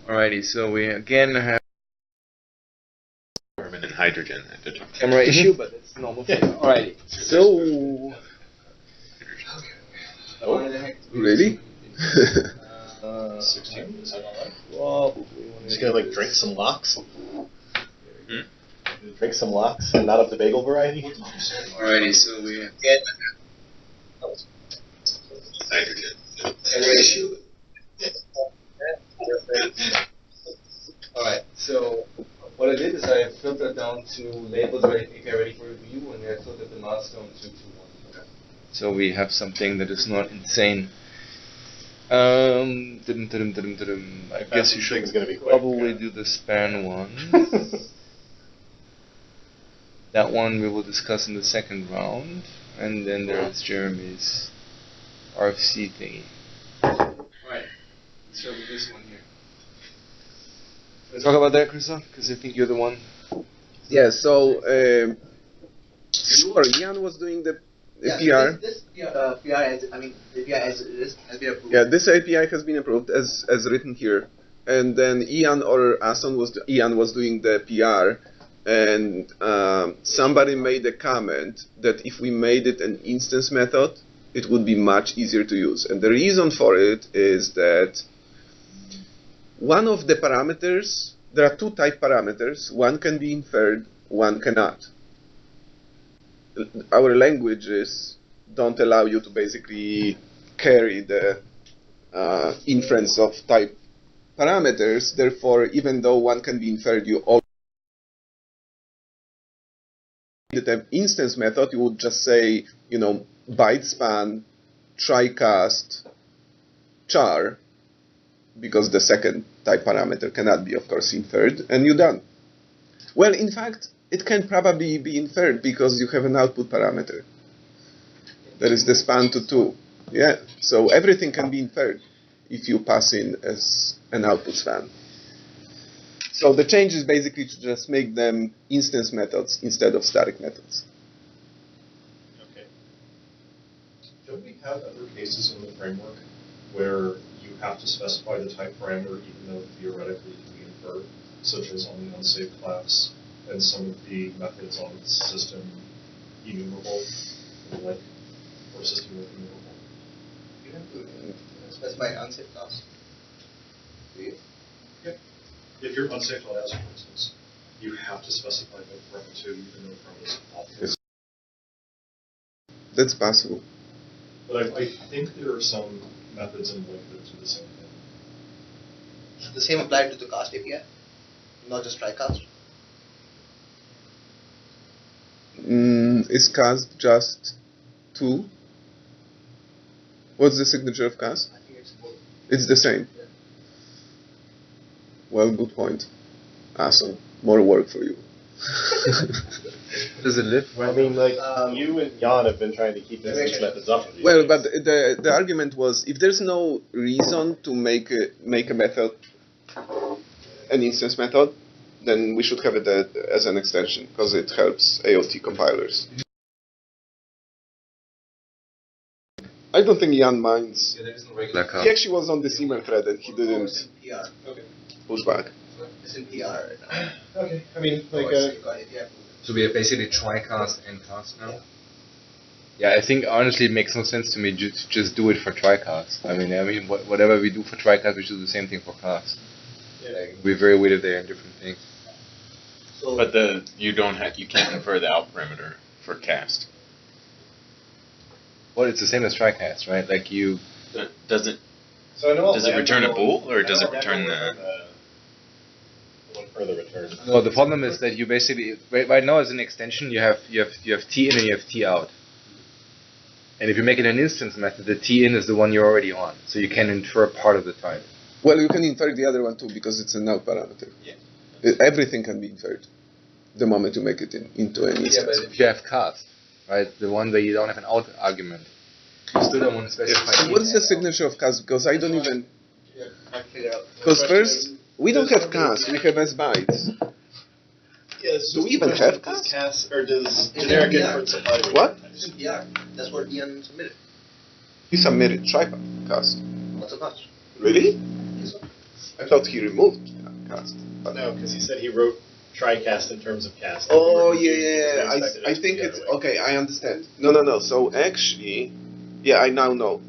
Alrighty, so we again have carbon and hydrogen. camera issue, but it's normal. Alrighty, so Really? 16, is that alright? probably Just gonna like drink some lox? Drink some lox and not of the bagel variety? Alrighty, so we again Hydrogen. camera issue. Alright, so what I did is I filtered down to label the API ready for review, and I filtered the milestone to 1. So we have something that is not insane. I guess you should probably do the span one. That one we will discuss in the second round, and then there's Jeremy's RFC thingy. Alright, let's start with this one here. Let's talk about that, Christoph, because I think you're the one. Yeah, so sure, Ian was doing the PR. This PR, API as it is, has been approved. Yeah, this API has been approved as written here, and then Ian or Ason Ian was doing the PR, and somebody made a comment that if we made it an instance method, it would be much easier to use. And the reason for it is that one of the parameters, there are two type parameters. One can be inferred, one cannot. Our languages don't allow you to basically carry the inference of type parameters. Therefore, even though one can be inferred, you always the instance method, you would just say, you know, byte span, try-cast, char, because the second type parameter cannot be, of course, inferred, and you're done. Well, in fact, it can probably be inferred because you have an output parameter. That is the span to 2. Yeah, so everything can be inferred if you pass in as an output span. So the change is basically to just make them instance methods instead of static methods. Okay. Don't we have other cases in the framework where you have to specify the type parameter even though theoretically it can be inferred, such as on the unsafe class and some of the methods on the system enumerable, or system with enumerable? You have to specify unsafe class. Do you? Yep. If you're unsafe class, for instance, you have to specify the parameter even though the parameter is off. That's possible. But I think there are some methods in Blink that do the same thing. Should the same apply to the cast API, not just try cast? Is cast just 2? What's the signature of cast? I think it's both. It's the same. Yeah. Well, good point. Awesome. More work for you. Does it live? I mean, like, you and Jan have been trying to keep instance methods up. Well, but the argument was, if there's no reason to make a method an instance method, then we should have it as an extension, because it helps AOT compilers. I don't think Jan minds. Yeah, there is no regular cast. He actually was on this email thread and he didn't It's in PR. Okay. push back. It's in PR right now. Okay. I mean, So like, you got API approved. So we are basically try-cast and cast now? Yeah, I think honestly it makes no sense to me just do it for try-cast. I mean, whatever we do for try-cast, we should do the same thing for cast. yeah. Like, we're very weighted there in different things. So But you can't infer the out parameter for cast. Well, it's the same as try-cast, right? Like Does it So I know does it return a bool or does it return the? What further return? well, the problem is that you basically right now as an extension you have T in and you have T out. And if you make it an instance method, the T in is the one you're already on, so you can infer part of the type. Well, you can infer the other one too, because it's an out parameter. Yeah. Everything can be inferred the moment you make it into an instance. Yeah, but if you have cast, right, the one where you don't have an out argument, you still don't want to specify. So what is the signature of cast? Because I don't even. yeah, I figure out. Because first, we don't have cast, we have S bytes. Yes. Do we even have does cast? cast or does It's generic in inference apply to What? It's in PR. That's what Ian submitted. You submitted try cast. What's a cast? Really? Yes, sir. I thought he removed cast. But No, because he said he wrote try-cast in terms of cast. Oh, We were yeah. confused because we expected I it to think be the it's other way. okay. I understand. No. So actually, yeah, I now know.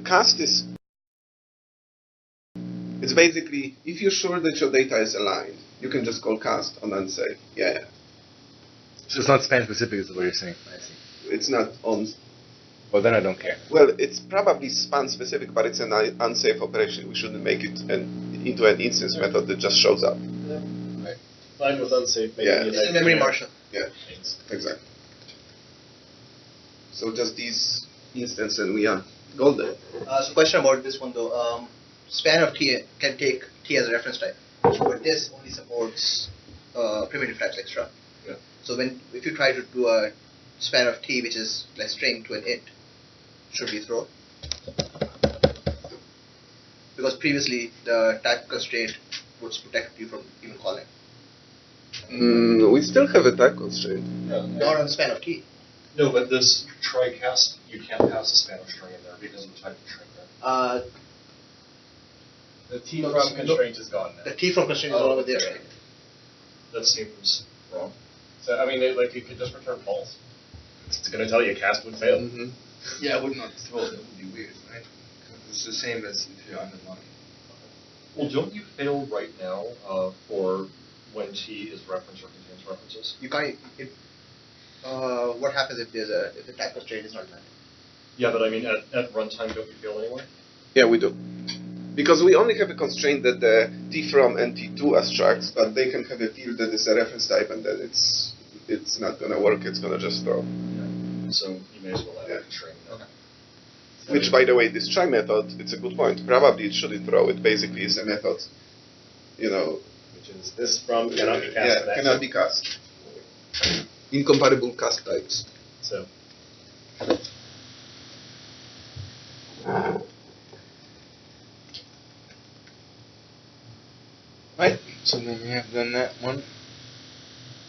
Cast is. It's basically if you're sure that your data is aligned, you can just call cast on unsafe. Yeah. So it's not span specific, is what you're saying. I see. It's not on. Well, then I don't care. Well, it's probably span specific, but it's an unsafe operation. We shouldn't make it into an instance method that just shows up. Right. Fine with unsafe. Maybe Yeah. It's a memory marshal. Yeah. Exactly. So just these instances and we are golden. So question about this one though. Span of T can take T as a reference type, but this only supports primitive types like struct. Yeah. So if you try to do a span of T, which is like string to an int, should we throw? Because previously the type constraint would protect you from even calling. We still have a type constraint. Not on the span of T. No, but this try-cast, you can't pass a span of string in there because of the type of string there. The T No, from no. constraint is gone now. The T from constraint is all over there, right? That seems wrong. So, I mean, you could just return false. It's going to tell you cast would fail. Mm-hmm. Yeah, I would not throw it. That would be weird, right? It's the same as if you're underlying. Well, don't you fail right now for when T is reference or contains references? You can't. What happens if the type constraint is not met? Yeah, but I mean, at runtime, don't you fail anyway? Yeah, we do. Because we only have a constraint that the T from and T2 abstracts, but they can have a field that is a reference type and then it's not going to work, it's going to just throw. Yeah. So you may as well add a constraint. Okay. Which, by the way, this try method, it's a good point. Probably it shouldn't throw. It basically is a method, Which is this from cannot be cast. Yeah, cannot be cast. Incompatible cast types. So. Right, so then we have done that one.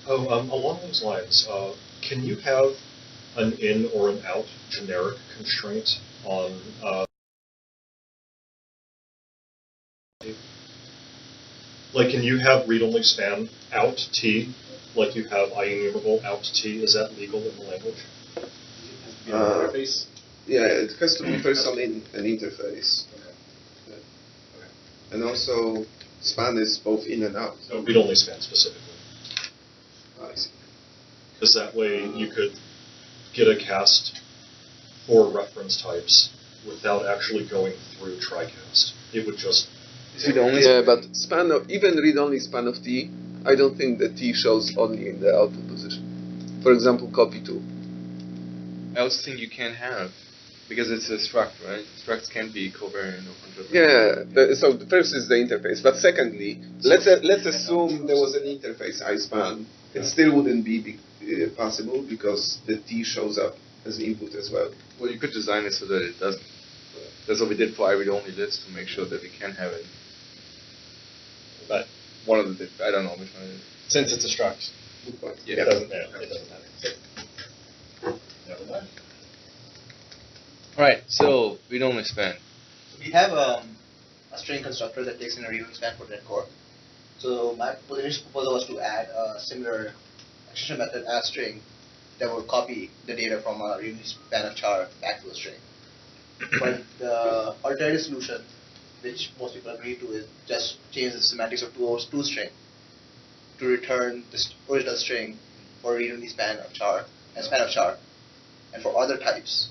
Oh, along those lines, can you have an in or an out generic constraint on like, can you have read-only span out T, like you have IEnumerable out T? Is that legal in the language? Interface? Yeah, it has to be first on an interface. Okay. Yeah. Okay. And also, span is both in and out. So read-only span specifically. I see. Because that way you could get a cast for reference types without actually going through try-cast. It would just... But span of, even read-only span of T, I don't think the T shows only in the output position. For example, copy 2. I also think you can have, because it's a struct, right? Structs can be covariant or contravariant. Yeah, so the first is the interface, but secondly, let's assume there was an interface ISPAN. It still wouldn't be possible because the T shows up as input as well. Well, you could design it so that it doesn't. That's what we did for read-only list to make sure that we can have it. But one of the, I don't know which one it is. Since it's a struct. Good point. Yeah. It doesn't matter. Never mind. Alright, so read-only span. So we have a string constructor that takes in a read-only span for that core. So my initial proposal was to add a similar extension method as string that would copy the data from a read-only span of char back to a string. But the alternative solution, which most people agree to, is just change the semantics of toString to return the original string for read-only span of char. And for other types,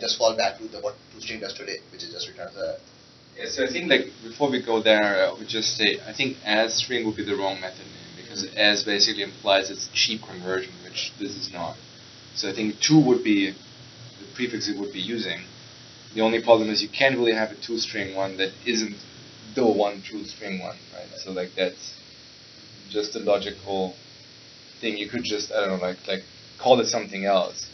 just fall back to what toString does today, which is just returns a... Yeah, so I think like before we go there, I would just say I think as string would be the wrong method name because as basically implies it's cheap conversion, which this is not. So I think to would be the prefix it would be using. The only problem is you can't really have a toString one that isn't the one true string one, right? So like that's just a logical thing. You could just I don't know like call it something else.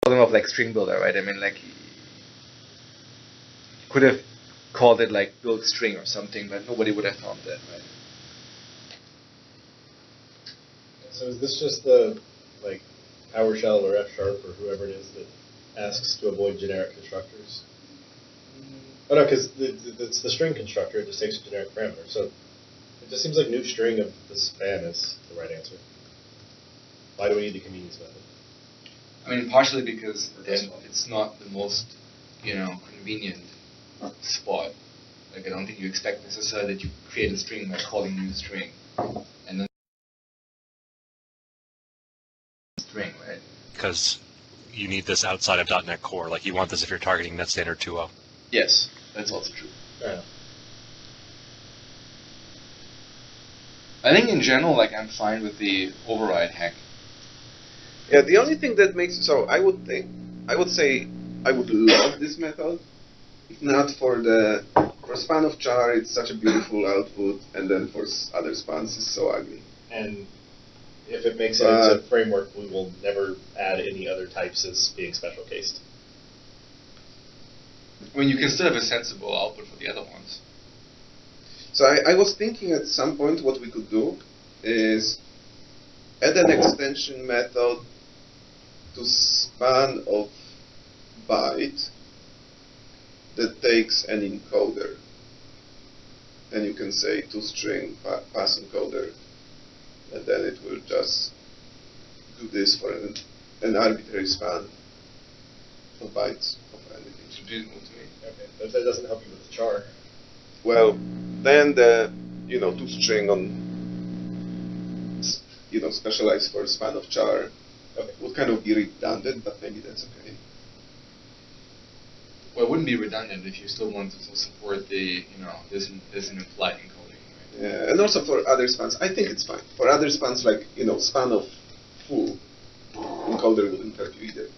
Problem of like string builder, right? I mean like you could have called it like build string or something, but nobody would have found that, right? So is this just the like PowerShell or F# or whoever it is that asks to avoid generic constructors? Oh no, because it's the string constructor. It just takes a generic parameter. So it just seems like new string of the span is the right answer. Why do we need the convenience method? I mean, partially because then it's not the most, convenient spot. Like, I don't think you expect necessarily that you create a string by calling new string, and then string, right? Because you need this outside of .NET Core. Like, you want this if you're targeting Net Standard 2.0. Yes, that's also true. Yeah. I think in general, like, I'm fine with the override hack. Yeah, the only thing that makes I would say I would love this method, if not for span of char, it's such a beautiful output, and then for other spans, it's so ugly. And if it makes it into a framework, we will never add any other types as being special cased. I mean, you can still have a sensible output for the other ones. So I was thinking at some point what we could do is add an extension method to span of byte that takes an encoder. And you can say toString pass encoder, and then it will just do this for an arbitrary span of bytes of anything. Reasonable to me. Okay, but that doesn't help you with the char. Well, then the toString on specialized for span of char would kind of be redundant, but maybe that's okay. Well, it wouldn't be redundant if you still want to support the this in implied encoding, right? Yeah, and also for other spans, I think it's fine. For other spans, like span of full encoder wouldn't hurt you either.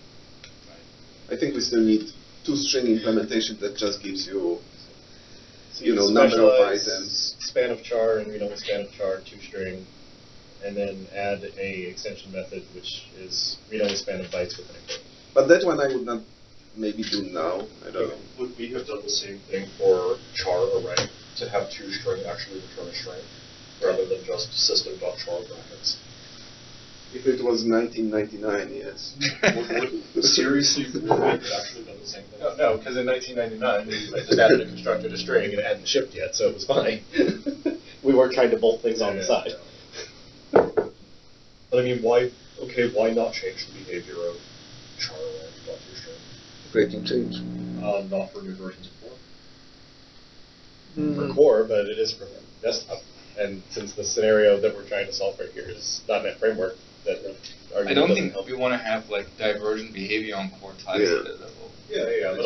Right. I think we still need toString implementation that just gives you So number of items. Span of char and read only span of char, toString, and then add a extension method which is read only span of bytes with an encoder. But that one I would not maybe do now. I don't know. Would we have done the same thing for char array to have toString actually return a string rather than just system.char brackets? If it was 1999, yes. Seriously, would we have actually done the same thing? No, because in 1999 I just added a constructor to string and it hadn't shipped yet, so it was fine. We weren't trying to bolt things on the side. But I mean, why not change the behavior of char array.toString? Breaking change. Not for new versions of core. For core, but it is for desktop. And since the scenario that we're trying to solve right here is .NET Framework, I don't think we want to have like divergent behavior on core types at that level. Yeah, but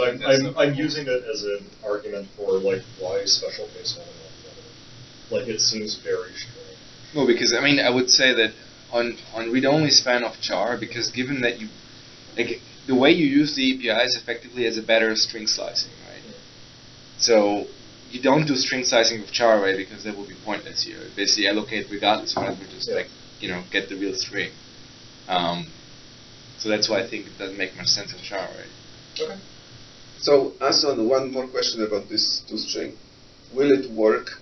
I'm using it as an argument for like why special case one and not the other. Like it seems very strange. No, because I mean I would say that on read-only span of char, because given that you the way you use the API is effectively as a better string slicing, right? Yeah. So you don't do string slicing with char array because that would be pointless here. Basically allocate regardless, right? We just get the real string. So that's why I think it doesn't make much sense in char array. Okay. So, Asan, one more question about this toString. Will it work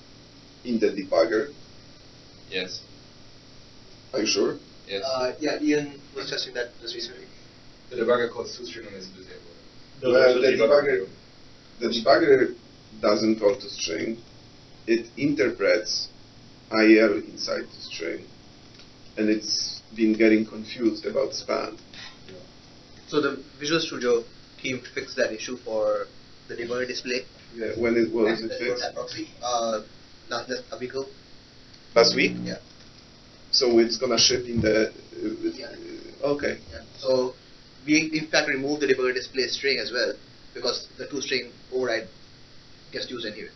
in the debugger? Yes. Are you sure? Yes. Yeah, Ian was testing that just recently. The debugger calls toString on as disabled. Well, the debugger doesn't call toString. It interprets IL inside toString, and it's been getting confused about span. So the Visual Studio team fixed that issue for the debugger display. Yeah, when it was it fixed? Proxy, not just a week ago. Last week? Yeah. So it's gonna ship in the. Okay. Yeah. So we in fact removed the debugger display string as well because the toString override gets used in here.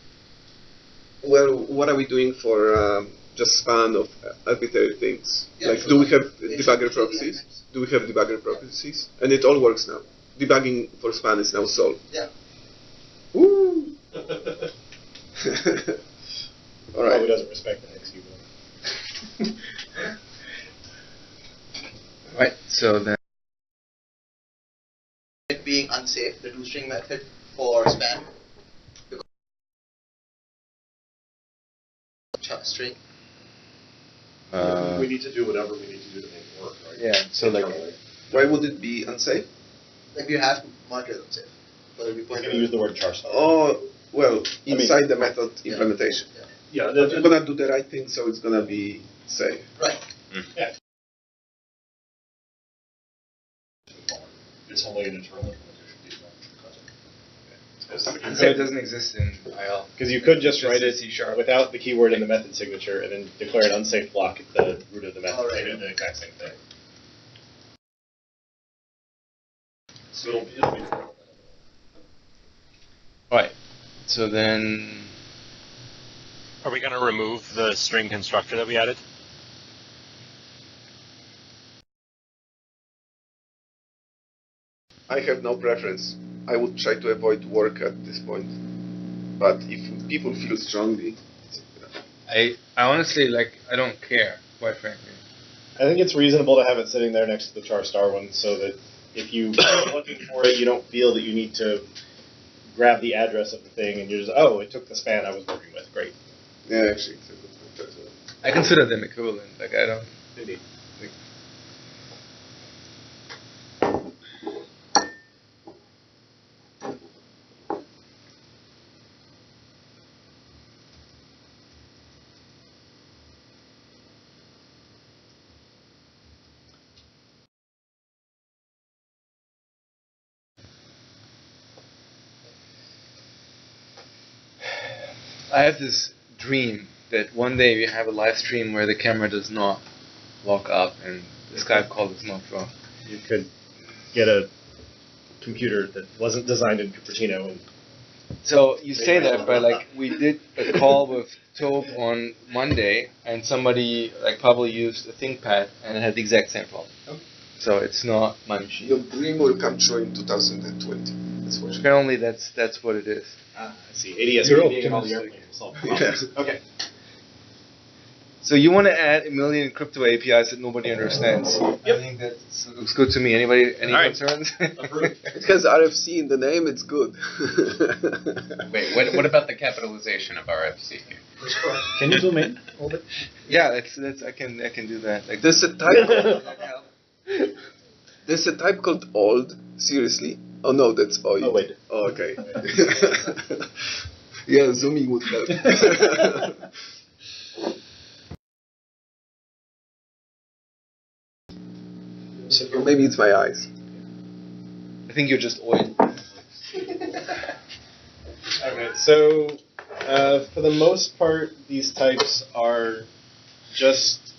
Well, what are we doing for just span of arbitrary things? Yeah, like, do we have debugger proxies? Do we have debugger proxies? And it all works now. Debugging for span is now solved. Yeah. Woo! All right. Probably doesn't respect the hex human. Right. So then. It being unsafe, the toString method for span. String. We need to do whatever we need to do to make it work, right? Yeah. So like, why would it be unsafe? Like you have to mark it unsafe. for every He's going pointer. to use the word char star. Oh, well, mean, inside the method yeah. implementation. Yeah, But you're gonna do the right thing, so it's gonna be safe. Right. It's only an internal implementation piece. And so it doesn't exist in IL. Because you could just It's write a it C# without the keyword in the method signature and then declare an unsafe block at the root of the method. Alright. They do the exact same thing. So it'll be Right. So then, Are we going to remove the string constructor that we added? I have no preference. I would try to avoid work at this point. But if people feel strongly, I honestly, I don't care, quite frankly. I think it's reasonable to have it sitting there next to the char star one so that if you are looking for it, you don't feel that you need to grab the address of the thing and you're just, oh, it took the span I was working with. Great. yeah, actually, it's a good point as well. I consider them equivalent. I don't. Indeed. I have this dream that one day we have a live stream where the camera does not lock up and the Skype call does not drop. You could get a computer that wasn't designed in Cupertino and So you say that, but we did a call with Tobe on Monday, and somebody probably used a ThinkPad and it had the exact same problem. Okay. So it's not my machine. Your dream will come true in 2020. That's for sure. Apparently that's what it is. I see. ADS You're being all the optimistic. airplanes will solve the problems. Okay. So you want to add 1 million crypto APIs that nobody understands? I think that looks good to me. Anybody? Any All right. concerns? It has RFC in the name, it's good. Wait, what about the capitalization of RFC? Can you zoom in a little bit? Yeah, that's I can do that. There's a type. There's a type called old. Seriously? Oh no, that's oid. Oh, wait. Oh, okay. Yeah, zooming would help. Or maybe it's my eyes. I think you're just oil. Okay, so for the most part, these types are just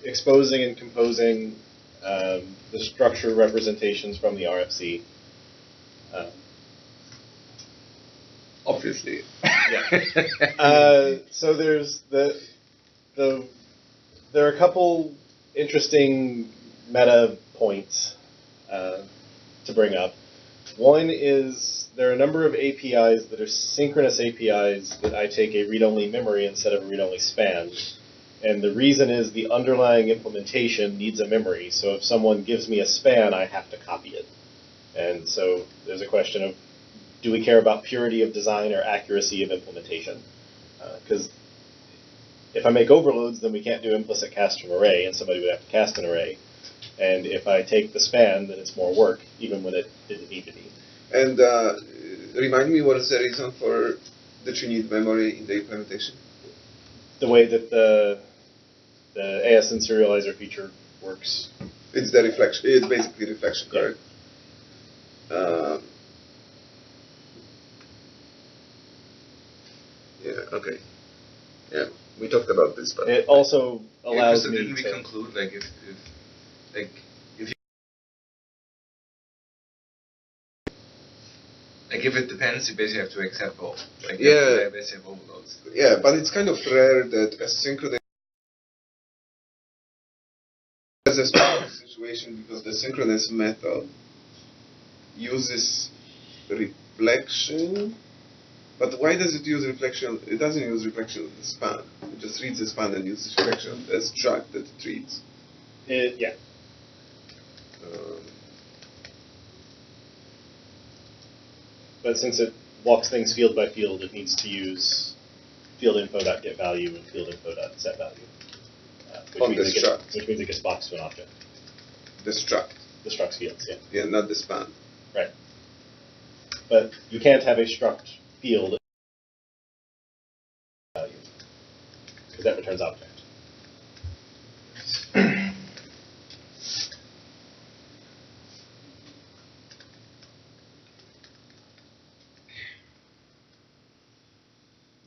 exposing and composing the structure representations from the RFC. Obviously. So there's there are a couple interesting meta points to bring up. One is there are a number of APIs that are synchronous APIs that I take a read-only memory instead of a read-only span. And the reason is the underlying implementation needs a memory. So if someone gives me a span, I have to copy it. And so there's a question of, do we care about purity of design or accuracy of implementation? Because if I make overloads, then we can't do implicit cast from array, and somebody would have to cast an array. And if I take the span, then it's more work, even when it didn't need to be. And remind me, what is the reason for that you need memory in the implementation? The way that the ASN serializer feature works. It's the reflection. It's basically reflection, correct? Yeah. Okay. Yeah, we talked about this, but It also allows so me didn't we to... conclude if it depends, you basically have to accept both. You have to basically have overloads. yeah, but it's kind of rare that a synchronous has a special situation because the synchronous method uses reflection. But why does it use reflection? It doesn't use reflection of the span. It just reads the span and uses reflection as struct that it reads. yeah. But since it walks things field by field, it needs to use field info.getValue and field info.setValue. Which means it gets boxed to an object. The struct. The struct's fields, yeah. Yeah, not the span. Right. But you can't have a struct field value, because that returns object.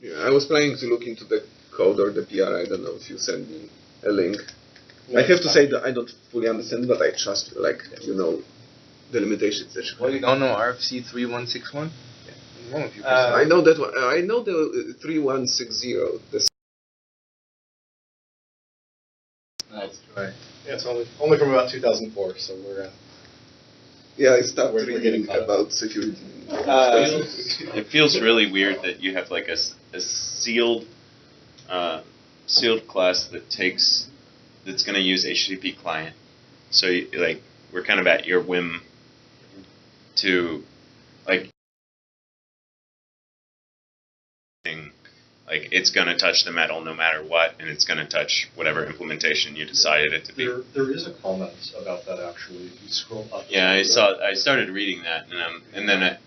Yeah, I was planning to look into the code or the PR. I don't know if you send me a link. No, I have to say that I don't fully understand, but I trust, like, the limitations that you Well, you have. don't know RFC 3161? Yeah. One of you. I know that one. I know the 3160. That's right. Yeah, it's only from about 2004, so we're Yeah, I stopped We're getting reading caught up. about security. It feels really weird that you have like a sealed sealed class that's going to use HTTP client. So like we're kind of at your whim to like it's going to touch the metal no matter what, and it's going to touch whatever implementation you decided it to be. There is a comment about that actually. If you scroll up. Yeah, I started reading that, and then up,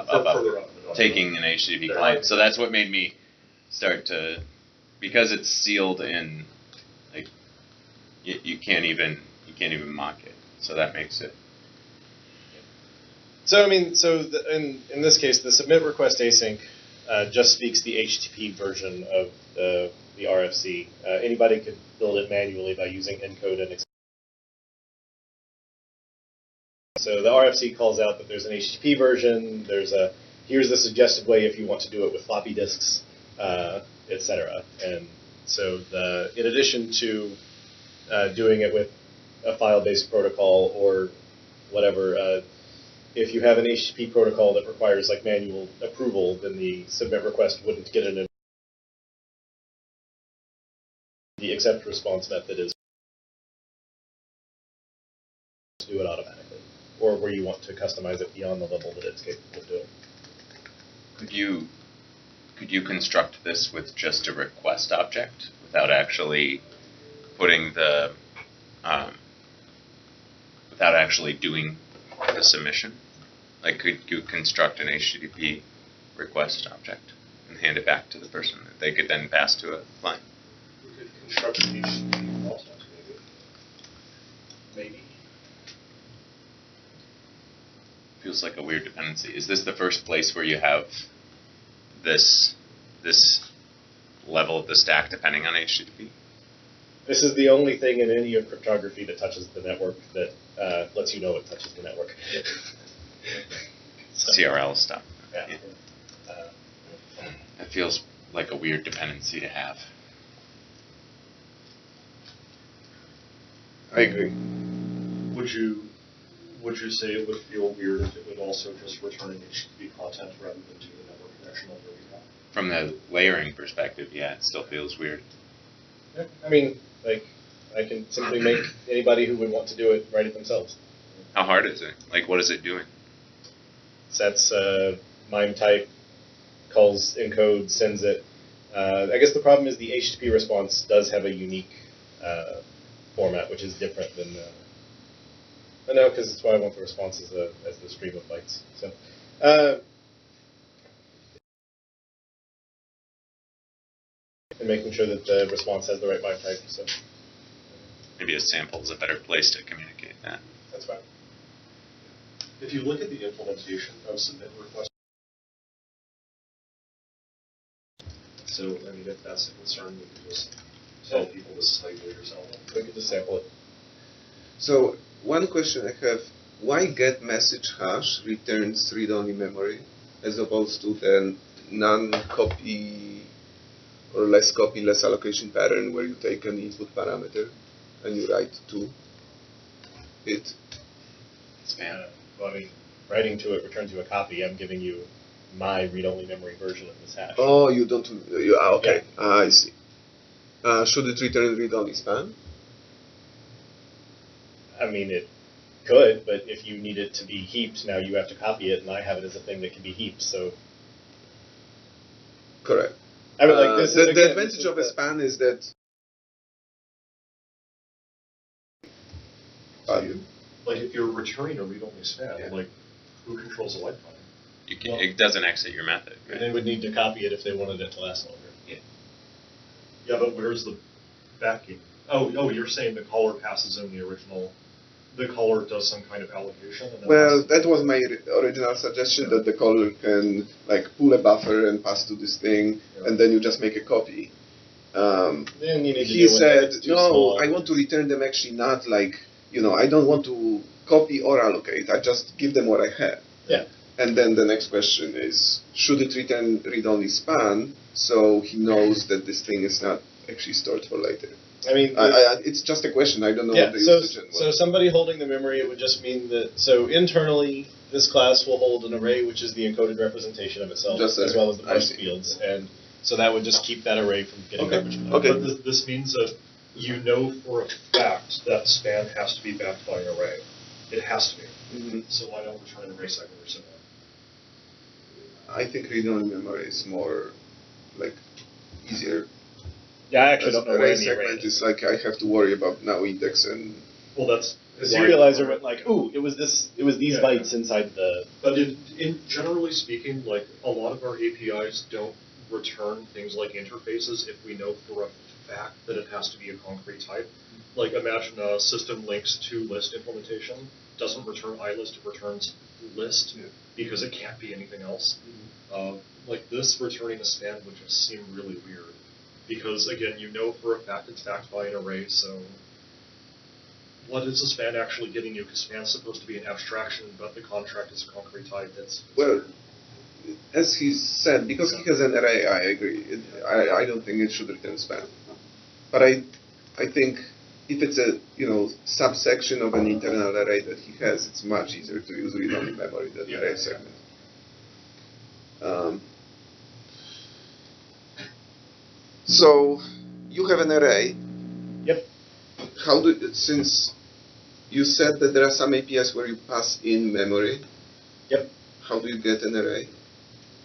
Further up. taking an HTTP client. So that's what made me start to, because it's sealed in, like you can't even mock it. So that makes it. So I mean, in this case, the submit request async just speaks the HTTP version of the RFC. Anybody could build it manually by using encode and so the RFC calls out that there's an HTTP version. Here's the suggested way if you want to do it with floppy disks, etc. And so in addition to doing it with a file-based protocol or whatever. If you have an HTTP protocol that requires like manual approval, then the submit request wouldn't get an. The accept response method is to do it automatically, or where you want to customize it beyond the level that it's capable of doing. Could you construct this with just a request object without actually putting without actually doing the submission? Like, could you construct an HTTP request object and hand it back to the person that they could then pass to a client? We could construct an HTTP content, maybe. Feels like a weird dependency. Is this the first place where you have this level of the stack depending on HTTP? This is the only thing in any of cryptography that touches the network that lets you know it touches the network. CRL stuff. Yeah. It feels like a weird dependency to have. I agree. Would you say it would feel weird if it would also just return an HTTP content rather than do the network connection on your behalf? From the layering perspective, yeah, it still feels weird. Yeah, I mean, like, I can simply make anybody who would want to do it write it themselves. How hard is it? Like, what is it doing? Sets MIME type, calls encode, sends it. I guess the problem is the HTTP response does have a unique format, which is different than but no, because it's why I want the response as the stream of bytes. So, and making sure that the response has the right byte type. So Maybe a sample is a better place to communicate that. that's fine. If you look at the implementation of submit request, so I mean, if that's a concern, we could just tell people this is how you do it yourself. We could just sample it. So one question I have: why get message hash returns read-only memory as opposed to the non-copy or less copy, less allocation pattern where you take an input parameter and you write to it? Well, I mean, writing to it returns you a copy. I'm giving you my read-only memory version of this hash. Oh, you don't. Okay, I see. Should it return read-only span? I mean, it could, but if you need it to be heaped, now you have to copy it, and I have it as a thing that can be heaped. So, Correct. I mean, like this. The Again, advantage of a span is that. But like if you're returning a read-only span, like who controls the lifetime? It doesn't exit your method. Right? They would need to copy it if they wanted it to last longer. Yeah, but where's the backing? Oh, you're saying the caller passes in the original. The caller does some kind of allocation. And then Well, that was my original suggestion, that the caller can like pull a buffer and pass to this thing, and then you just make a copy. Then you need to He said, too no, small. I want to return them actually not like, I don't want to copy or allocate. I just give them what I have. Yeah. And then the next question is, should it return read-only span so he knows that this thing is not actually stored for later? I mean, it's just a question. I don't know what the so usage was. so somebody holding the memory, it would just mean that, so internally, this class will hold an array, which is the encoded representation of itself, as well as the parsed fields. And so that would just keep that array from getting garbage. Okay. But this means that you know for a fact that span has to be backed by an array. It has to be. Mm-hmm. So why don't we try an array segment or similar? I think read-only memory is more like easier. Yeah, I actually don't know where array in the array segment is. is like I have to worry about now index and. Well, that's the serializer went like, ooh, it was these bytes inside the. But in generally speaking, like a lot of our APIs don't return things like interfaces if we know for a fact that it has to be a concrete type. Like imagine a system links to list implementation doesn't return iList, it returns list because it can't be anything else. Like this returning a span would just seem really weird because again, you know for a fact it's backed by an array, so what is the span actually getting you? Because span's supposed to be an abstraction, but the contract is a concrete type. Well, as he said, because he has an array, I agree. I don't think it should return span. But I think if it's a subsection of an internal array that he has, it's much easier to use read-only memory than array segment. So you have an array. Yep. Since you said that there are some APIs where you pass in memory. Yep. How do you get an array?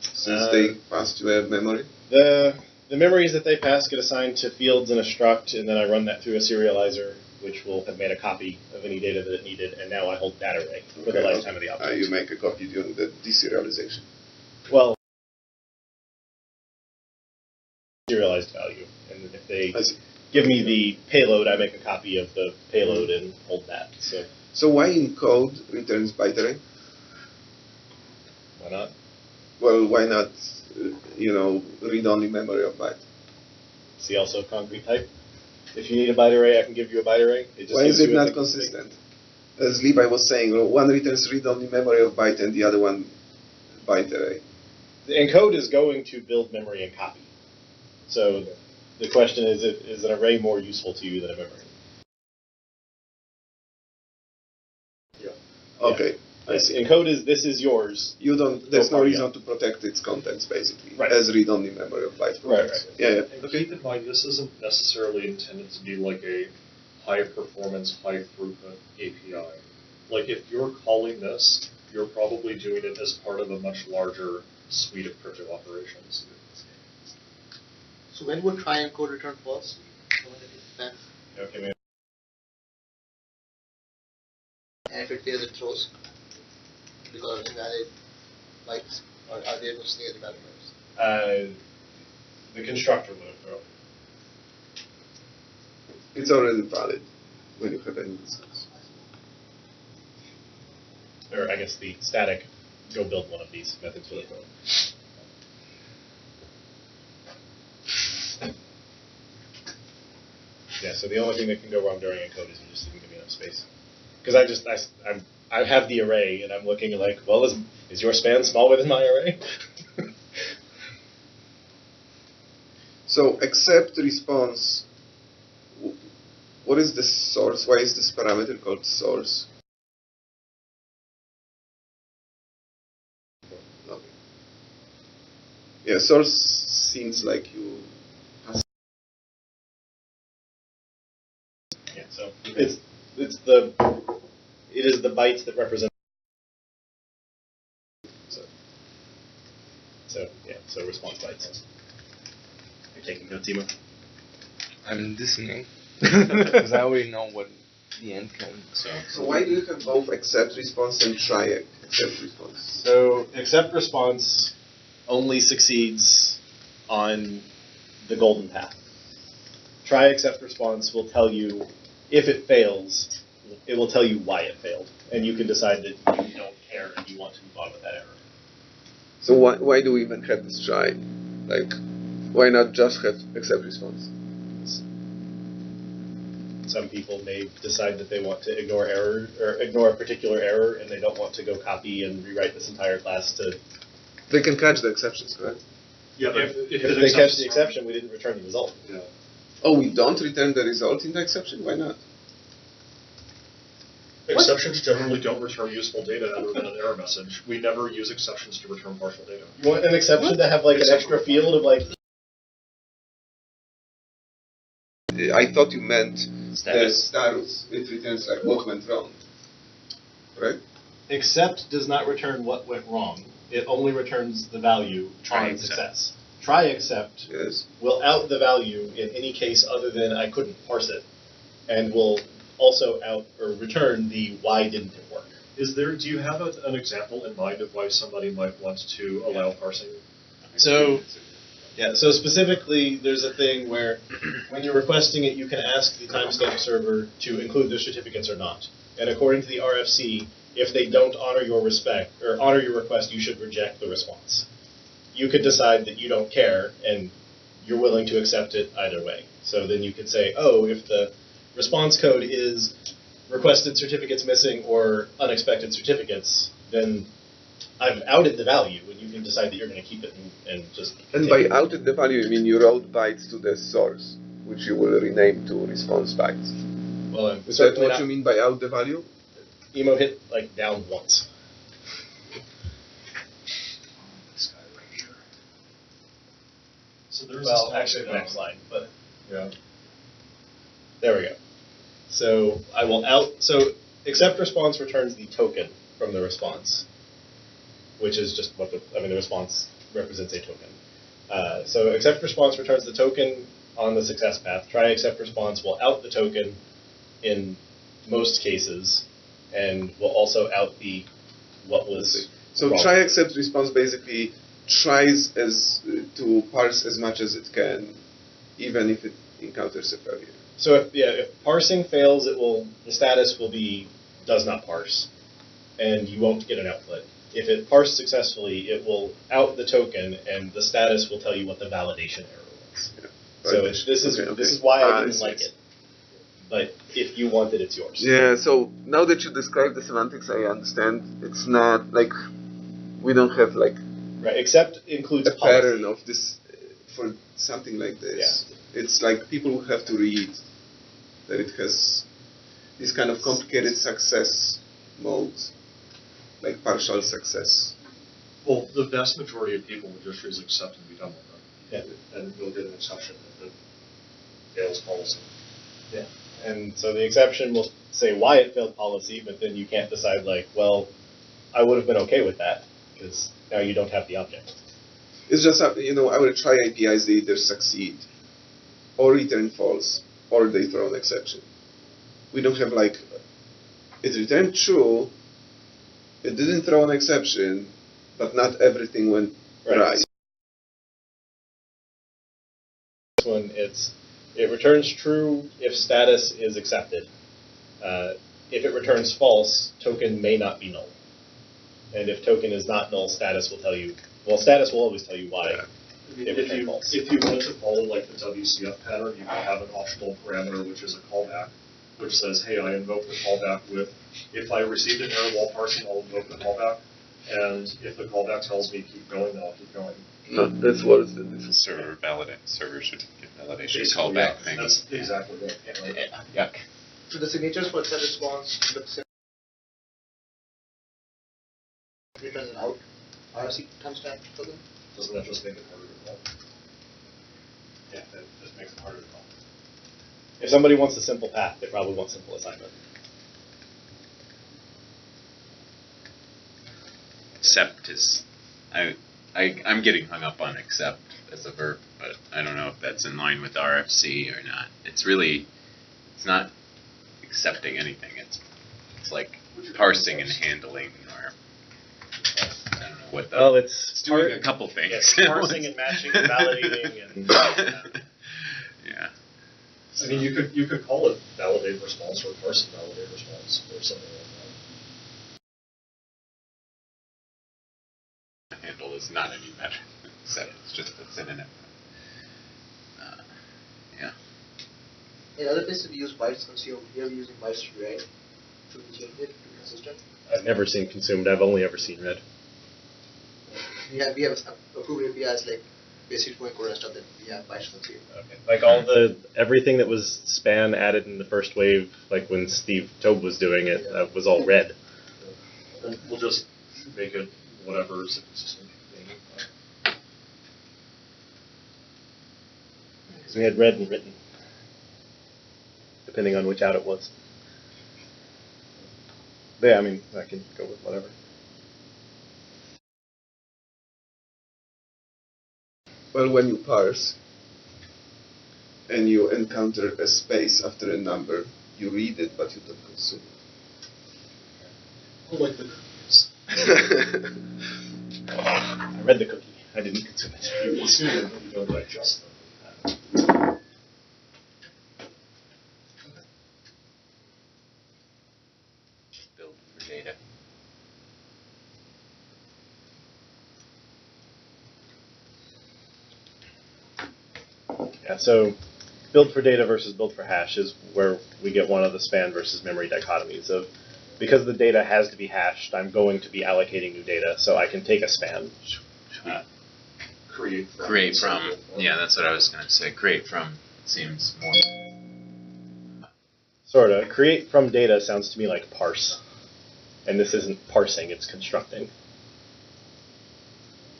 Since they pass to a memory? The memories that they pass get assigned to fields in a struct, and then I run that through a serializer, which will have made a copy of any data that it needed, and now I hold that array for the lifetime of the object. You make a copy during the deserialization. Well, serialized value, and if they give me the payload, I make a copy of the payload and hold that. So why encode returns byte array? Why not? Well, why not, read-only memory of byte? See also concrete type. If you need a byte array, I can give you a byte array. Why is it not consistent? As Levi was saying, one returns read-only memory of byte and the other one byte array. The encode is going to build memory and copy. So the question is an array more useful to you than a memory? Yeah. Okay. I see. Encode is, this is yours. There's no reason to protect its contents, basically, as read-only memory of byte. Right. Yeah. And keep in mind, this isn't necessarily intended to be like a high-performance, high-throughput API. Like, if you're calling this, you're probably doing it as part of a much larger suite of crypto operations. So when would try encode return false? Okay, man. And if it fails, it throws. Because of invalid bytes, or are they mostly invalid bytes? The constructor would have thrown. It's already valid when you have an instance. Or I guess the static go build one of these methods would have thrown. Yeah, so the only thing that can go wrong during encode is you just didn't give me enough space. Because I have the array, and I'm looking like, well, is your span smaller than my array? So accept response. What is the source? Why is this parameter called source? Okay. Yeah, source seems like you. Yeah, so it is the bytes that represent. So response bytes. You're taking notes, Timo? I'm listening because I already know what the endpoint. So why do you have both accept response and try accept response? So accept response only succeeds on the golden path. Try accept response will tell you if it fails, it will tell you why it failed, and you can decide that you don't care and you want to move on with that error. So why do we even have this try? Like, why not just have accept response? Some people may decide that they want to ignore error or ignore a particular error, and they don't want to go copy and rewrite this entire class to. They can catch the exceptions, correct? Yeah, but If they catch the exception, we didn't return the result. Yeah. Oh, we don't return the result in the exception? Why not? Exceptions generally don't return useful data other than an error message. We never use exceptions to return partial data. You want an exception to have like an extra field of like. I thought you meant Status. the status. It returns like what went wrong, right? Except does not return what went wrong. It only returns the value Try on except. success. Try except Yes. will out the value in any case other than I couldn't parse it, and will also out or return the why didn't it work. Do you have an example in mind of why somebody might want to allow parsing? So specifically, there's a thing where when you're requesting it, you can ask the timestamp server to include their certificates or not. And according to the RFC, if they don't honor your request, you should reject the response. You could decide that you don't care and you're willing to accept it either way. So then you could say, oh, if the response code is requested certificates missing or unexpected certificates, then I've outed the value, and you can decide that you're going to keep it and just. And by outed the value, you mean you wrote bytes to the source, which you will rename to response bytes. Well, Is that what you mean by out the value? Emo hit like down once. This guy right here. So there's Well, this actually the next line, but Yeah. there we go. So I will out. So accept response returns the token from the response, which is just what the response represents a token. So accept response returns the token on the success path. Try accept response will out the token in most cases, and will also out the what was. So wrong. try accept response basically tries to parse as much as it can, even if it encounters a failure. So if parsing fails, the status will be does not parse, and you won't get an output. If it parsed successfully, it will out the token, and the status will tell you what the validation error was. Yeah. So this is why I didn't like it. But if you want it, it's yours. Yeah, so now that you described the semantics, I understand. It's not like we don't have like Right, except includes a policy. pattern of this for something like this. Yeah. It's like people will have to read that it has these kind of complicated success modes, like partial success. Well, the vast majority of people would just use accept and be done with it. Yeah. And you'll get an exception if it fails policy. Yeah. And so the exception will say why it failed policy, but then you can't decide like, well, I would have been okay with that, because now you don't have the object. It's just, our try APIs, they either succeed, or return false, or they throw an exception. We don't have like, it returned true, it didn't throw an exception, but not everything went right. This one, it returns true if status is accepted. If it returns false, token may not be null. And if token is not null, status will tell you, well, status will always tell you why it returned false. If you wanted to follow like the WCF pattern, you could have an optional parameter, which is a callback, which says, hey, I invoke the callback with, if I received an error while parsing, I'll invoke the callback. And if the callback tells me keep going, then I'll keep going. No, that's what is the difference. Server certificate validation Basically, callback yeah, thing. that's exactly it. Right? Yuck. So the signatures for that response look similar. Return an out RFC timestamp for them. Doesn't that just make it harder to call? Yeah, that just makes it harder to call. If somebody wants a simple path, they probably want simple assignment. Accept is, I'm getting hung up on accept as a verb, but I don't know if that's in line with RFC or not. It's not accepting anything. It's like parsing and handling, or I don't know what the. Well, it's doing a couple things. Yes, parsing and matching and validating and. Yeah. I mean, you could call it validate response or parse validate response or something like that. Handle is not any better. So it's just a synonym. Yeah. In other places we use bytes consumed. Here we're using bytes to read. Should we change it to be consistent? I've never seen consumed. I've only ever seen read. We have approved APIs like basic point code and stuff that we have bytes consumed. Okay. Like everything that was span added in the first wave, like when Steve Tobe was doing it, was all read. And we'll just make it whatever is a consistent thing. Because we had read and written, depending on which out it was. But yeah, I mean, I can go with whatever. Well, when you parse and you encounter a space after a number, you read it, but you don't consume I like the cookies. it. I read the cookie. I didn't consume it. You consume them, but you don't digest them. Build for data. Yeah, so build for data versus build for hash is where we get one of the span versus memory dichotomies of, because the data has to be hashed, I'm going to be allocating new data, so I can take a span. Create from. Yeah, that's what I was going to say. Create from seems more. Sort of. Create from data sounds to me like parse. And this isn't parsing, it's constructing.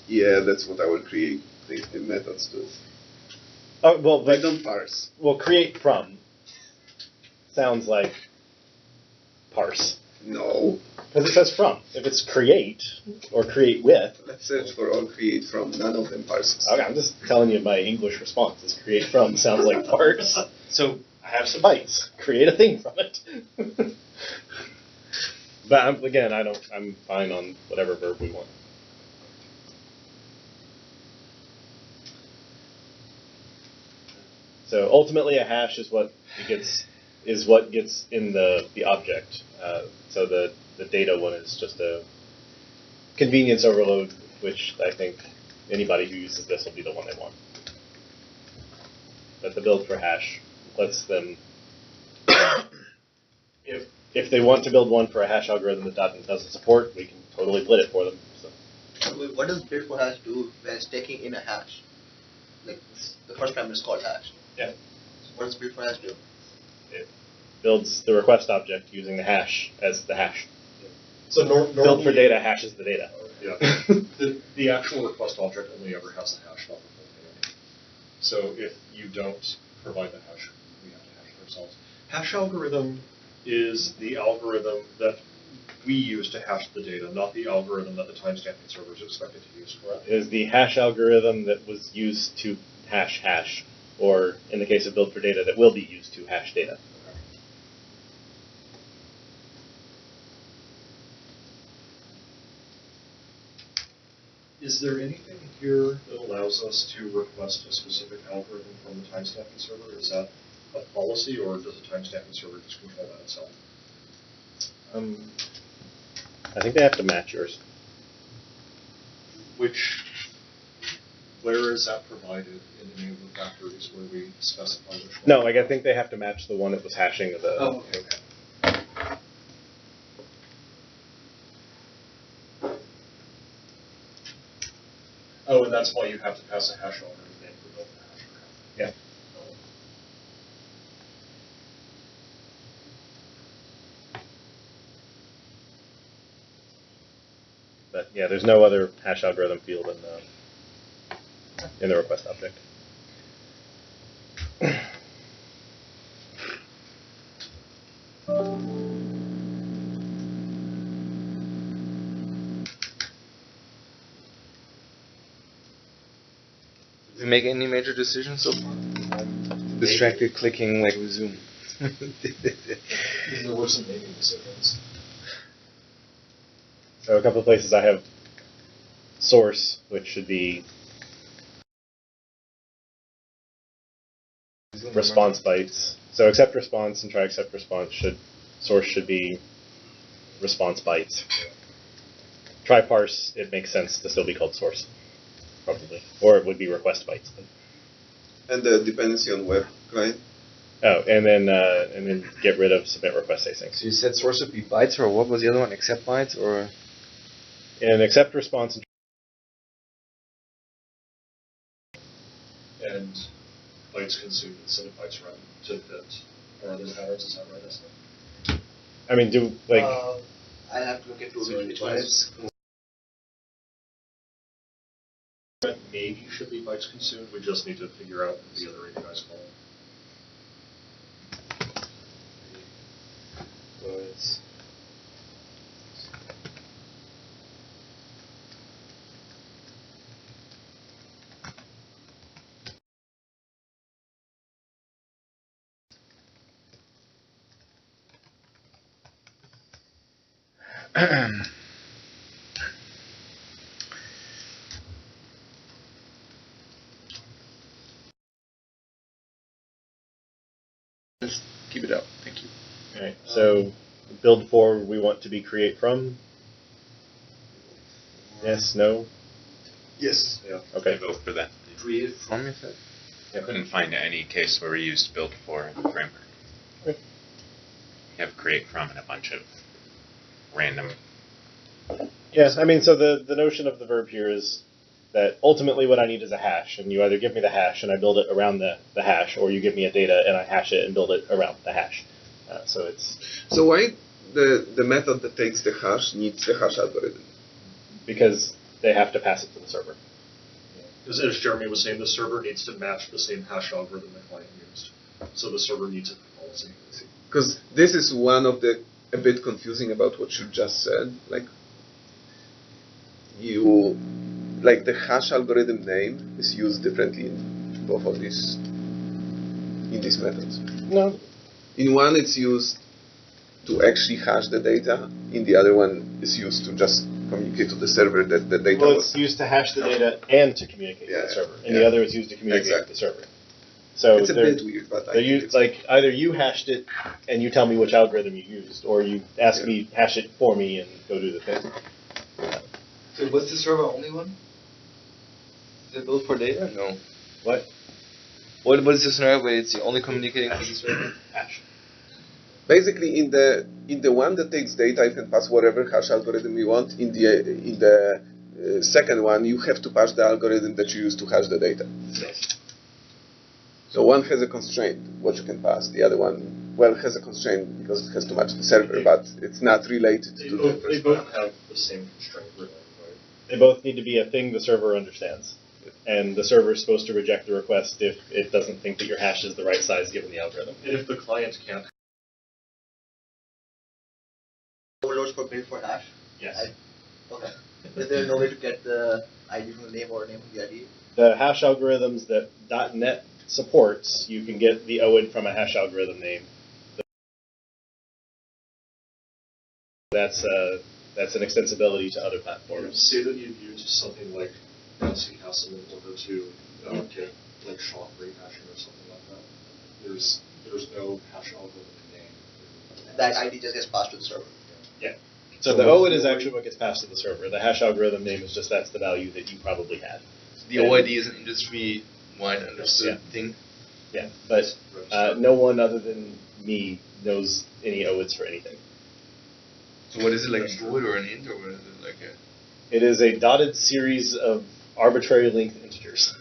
Yeah, that's what our create the methods do. Oh, well, They don't parse. Well, create from sounds like parse. No. Because it says from. If it's create or create with. Let's search for all create from. None of them parses. Okay, I'm just telling you my English response is create from sounds like parse. So I have some bytes. Create a thing from it. But I'm fine on whatever verb we want. So ultimately, a hash is what gets in the object. So the data one is just a convenience overload, which I think anybody who uses this will be the one they want. But the build for hash lets them, if they want to build one for a hash algorithm that .NET doesn't support, we can totally split it for them. So. What does build for hash do when it's taking in a hash? Like the first parameter is called hash. Yeah. So what does build for hash do? It builds the request object using the hash as the hash. So build for data hashes the data. Yeah. the actual request object only ever has the hash, not the full thing. So if you don't provide the hash, we have to hash it ourselves. Hash algorithm is the algorithm that we use to hash the data, not the algorithm that the timestamping server is expected to use, correct? It is the hash algorithm that was used to hash, or in the case of build for data, that will be used to hash data. Is there anything here that allows us to request a specific algorithm from the timestamping server? Is that a policy, or does the timestamping server just control that itself? I think they have to match yours. Where is that provided in any of the factories where we specify which one? No, I think they have to match the one that was hashing the. Oh, okay. Oh, and that's why you have to pass a hash algorithm name for build the hash. Yeah. But yeah, there's no other hash algorithm field in the request object. Did we make any major decisions so far? Distracted clicking like resume. There were some naming decisions. So a couple of places I have source, which should be response bytes. So accept response and try accept response source should be response bytes. Try parse, it makes sense to still be called source, probably. Or it would be request bytes. And the dependency on web client. Oh, and then get rid of submit request async. So you said source would be bytes, or what was the other one? Accept bytes, or? And accept response And bytes consumed instead of bytes run to fit our other patterns. Is that right, Esther? I mean, do like I have to look into which one is. Maybe should be bytes consumed. We just need to figure out the other APIs call. Was just keep it out. Thank you. alright, so build for we want to be create from. Yes, no? Yes. Yeah. Okay. I vote for that. Create from, you said? I couldn't find any case where we used build for in the framework. Okay. You have create from and a bunch of random. Yes, I mean, so the notion of the verb here is that ultimately what I need is a hash, and you either give me the hash and I build it around the hash, or you give me a data and I hash it and build it around the hash. So it's So why the method that takes the hash needs the hash algorithm? because they have to pass it to the server. Because as Jeremy was saying, the server needs to match the same hash algorithm the client used. So the server needs a policy. Because this is one of the a bit confusing about what you just said. Like the hash algorithm name is used differently in both of these methods. No. In one, it's used to actually hash the data. In the other one, it's used to just communicate to the server that the data Well, was. it's used to hash the data and to communicate with the server. And the other is used to communicate with the server. So It's a bit weird, but I think it's like either you hashed it and you tell me which algorithm you used, or you ask me hash it for me and go do the thing. So what's the server only one? Is it built for data? No. What? What is the scenario where it's only communicating with the server? Hash. basically in the one that takes data, you can pass whatever hash algorithm you want. In the second one, you have to pass the algorithm that you use to hash the data. Yes. So one has a constraint, what you can pass. The other one, well, has a constraint because it has to match the server, but it's not related to the They both have the same constraint, really, right? They both need to be a thing the server understands. And the server is supposed to reject the request if it doesn't think that your hash is the right size given the algorithm. And if the client can't. Overloads for build for hash? Yes. Okay. Is there no way to get the ID from the name or name from the ID? The hash algorithms that .NET supports, you can get the OID from a hash algorithm name. That's an extensibility to other platforms. Say that you'd use something like Bouncy Castle in order to get like SHA rehashing or something like that. There's no hash algorithm name. That ID just gets passed to the server. Yeah. So the OID is actually what gets passed to the server. The hash algorithm name is just that's the value that you probably had. The OID is an industry-wide understood thing. Yeah, but no one other than me knows any OIDs for anything. So what is it, like a boot or an int, or what is it like a... It is a dotted series of arbitrary length integers.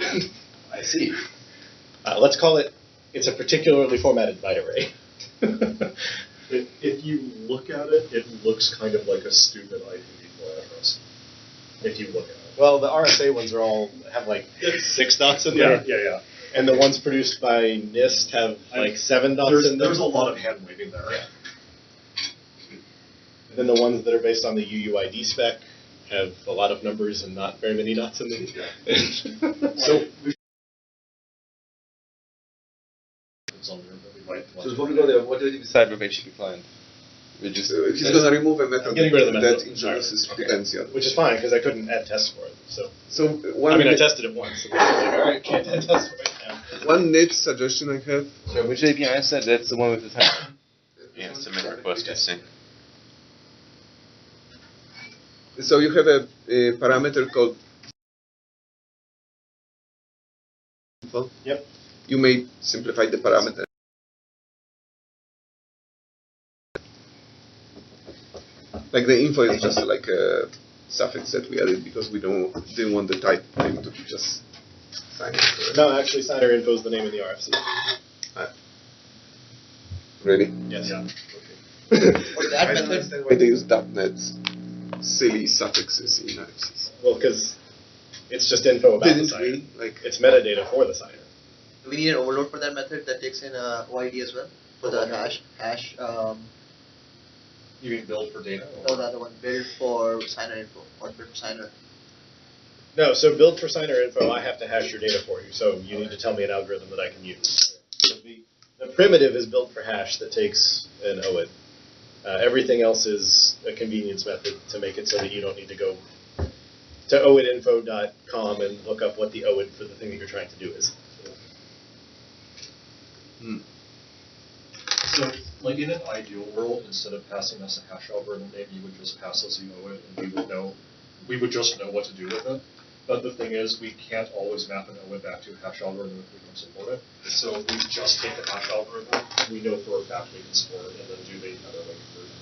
I see. Let's call it, it's a particularly formatted byte array. If you look at it, it looks kind of like a stupid IPv4 address. If you look at it. Well, the RSA ones are all have like 6 dots in there. Yeah. And the ones produced by NIST have like 7 dots in there. There's a lot of hand waving there. Yeah. And then the ones that are based on the UUID spec have a lot of numbers and not very many dots in them. So it's on there, but we Right. So before we go there, what do we decide with HTTP client? We just He's going to remove a method Getting rid of the that method. introduces Okay. dependency. Which is fine, because I couldn't add tests for it. So One I tested it once. So I was like, all right, can't add tests for it now. one neat suggestion I have. So which API is that? That's the one with the time. Yeah, submit request to sync. So you have a parameter called info. Yep. You may simplify the parameter. Like the info is just like a suffix that we added because we didn't want the type name to be just signer. No, actually, signer info is the name of the RFC. Really? Yes. Yeah. For that I don't method, understand why they use .NET's silly suffixes in RFCs. Well, because it's just info about the Didn't signer. we? Like, It's metadata for the signer. do we need an overload for that method that takes in OID as well? For the hash, You mean build for data? no, the other one, build for signer info, or build for signer. No, so build for signer info, I have to hash your data for you, so you need to tell me an algorithm that I can use. So the primitive is built for hash that takes an OID. Everything else is a convenience method to make it so that you don't need to go to oidinfo.com and look up what the OID for the thing that you're trying to do is. So, like in an ideal world, instead of passing us a hash algorithm name, you would just pass us a OID, and we would just know what to do with it. But the thing is, we can't always map an OID back to a hash algorithm if we don't support it. So if we just take the hash algorithm, we know for a fact we can support it, and then do the other way conversion.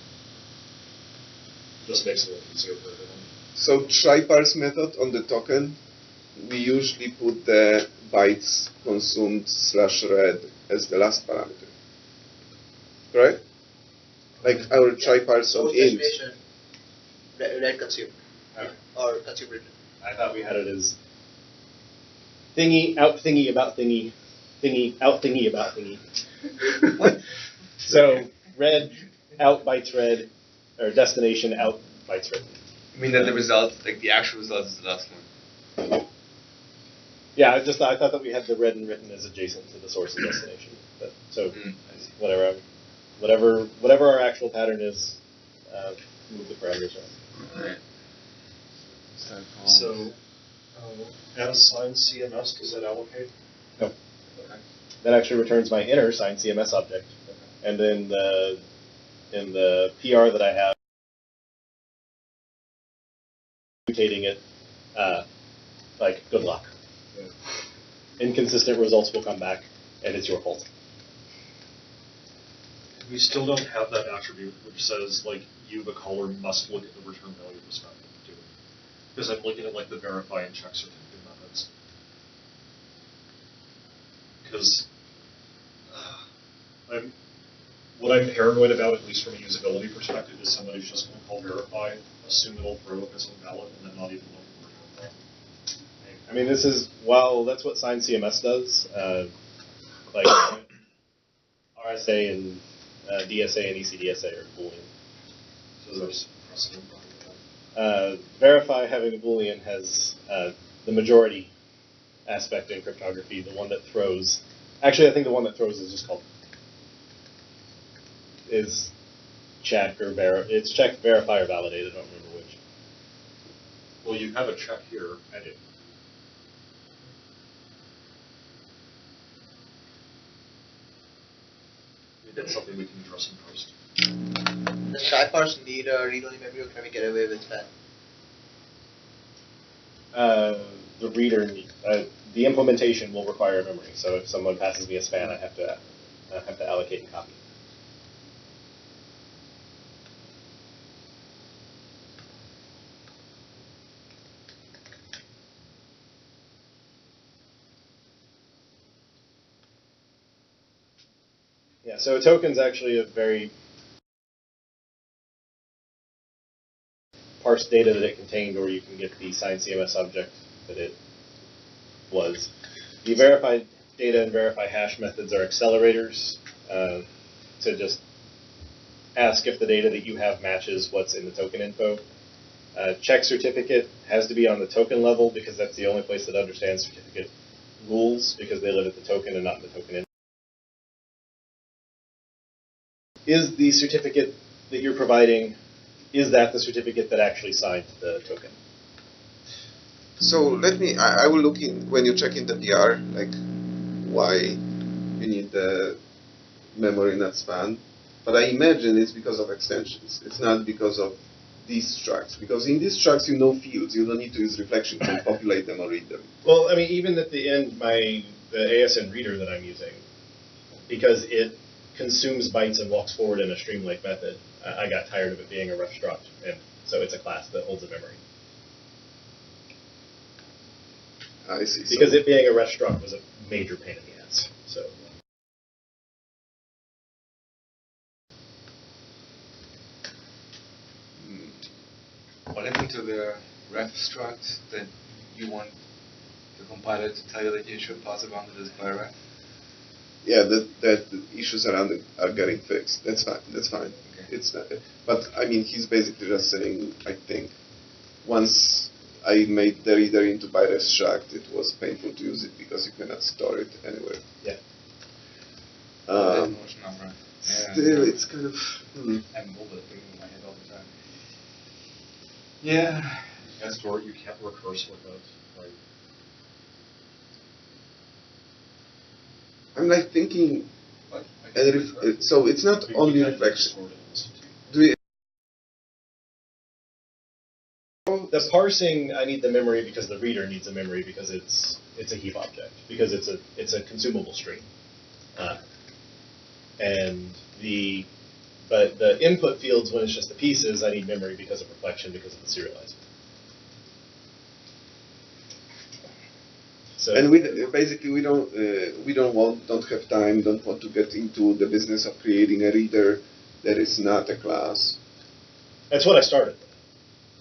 Just makes it a little easier for everyone. so try parse method on the token, we usually put the bytes consumed /read as the last parameter. Correct? Like our try parse on int. Destination, read consumed, or consumed written. I thought we had it as thingy, out thingy, about thingy, thingy, out thingy, about thingy. What? So read, out bytes read, or destination, out bytes written. I mean that the result, like the actual result, is the last one. Yeah, I thought that we had the read and written as adjacent to the source and destination. But, so I see. whatever our actual pattern is, move the parameters around. Alright. So, as signed CMS, does that allocate? No. Okay. That actually returns my inner signed CMS object, and then in the PR that I have, mutating it, like good luck. Inconsistent results will come back, and it's your fault. We still don't have that attribute which says, like, you, the caller, must look at the return value of this method to do it. Because I'm looking at, like, the verify and check certificate methods. Because what I'm paranoid about, at least from a usability perspective, is somebody's just going to call verify, assume it'll throw up as invalid, and then not even look at the return value. I mean, while that's what signed CMS does, like RSA and DSA and ECDSA are Boolean. So there's precedent behind that. Verify having a Boolean has the majority aspect in cryptography. The one that throws, actually, I think the one that throws is just called check or it's check, verify, or validate. I don't remember which. Well, you have a check here. I do. That's something we can address in post. Does try parse need a read-only memory, or can we get away with that? The reader, the implementation will require memory. So if someone passes me a span, I have to allocate and copy. Yeah, so a token's actually a very parse data that it contained, or you can get the signed CMS object that it was. The verified data and verify hash methods are accelerators to just ask if the data that you have matches what's in the token info. Check certificate has to be on the token level because that's the only place that understands certificate rules because they live at the token and not in the token info. is the certificate that you're providing, is that the certificate that actually signed the token? So I will look in, when you check in the PR, like why you need the memory not span. But I imagine it's because of extensions. It's not because of these structs. Because in these structs you know fields. You don't need to use reflection to populate them or read them. Well, I mean, even at the end, the ASN reader that I'm using, because it consumes bytes and walks forward in a stream-like method, I got tired of it being a rough struct, and so it's a class that holds a memory. I see. Because it being a ref struct was a major pain in the ass. So. What happened to the ref struct that you want the compiler to tell you that you should pass around to this by ref? Yeah, that the issues around it are getting fixed. That's fine. That's fine. Okay. It's not, but I mean, he's basically just saying, I think, once I made the reader into biref struct, it was painful to use it because you cannot store it anywhere. Yeah. Still, it's kind of. I'm thinking in my head all the time. Yeah. You can't store it. You can't recurse with it. Like, I'm like thinking. So it's not only reflection. Do we? The parsing, I need the memory because the reader needs a memory because it's a heap object, because it's a consumable stream, but the input fields, when it's just the pieces, I need memory because of reflection, because of the serializer. So, and basically we don't have time, don't want to get into the business of creating a reader that is not a class. That's what I started.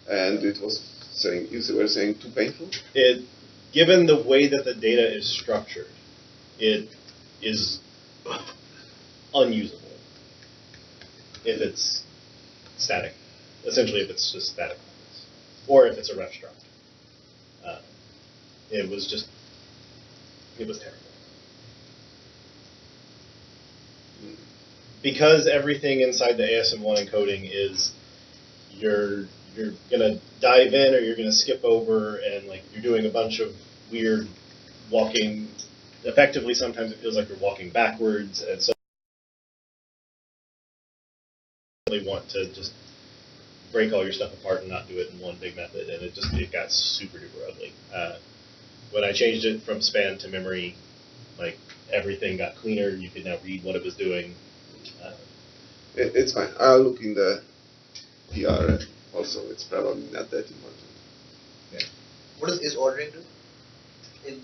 And it was saying, you were saying, too painful? Given the way that the data is structured, it is unusable if it's static. Essentially, if it's just static, or if it's a ref struct. It was terrible. Because everything inside the ASM1 encoding is you're gonna dive in or you're gonna skip over, and like you're doing a bunch of weird walking. Effectively, sometimes it feels like you're walking backwards, and so you really want to just break all your stuff apart and not do it in one big method, and it got super duper ugly. When I changed it from span to memory, like everything got cleaner. You could now read what it was doing. It's fine. I'll look in the PR. Also, it's probably not that important. Yeah. What does is ordering do?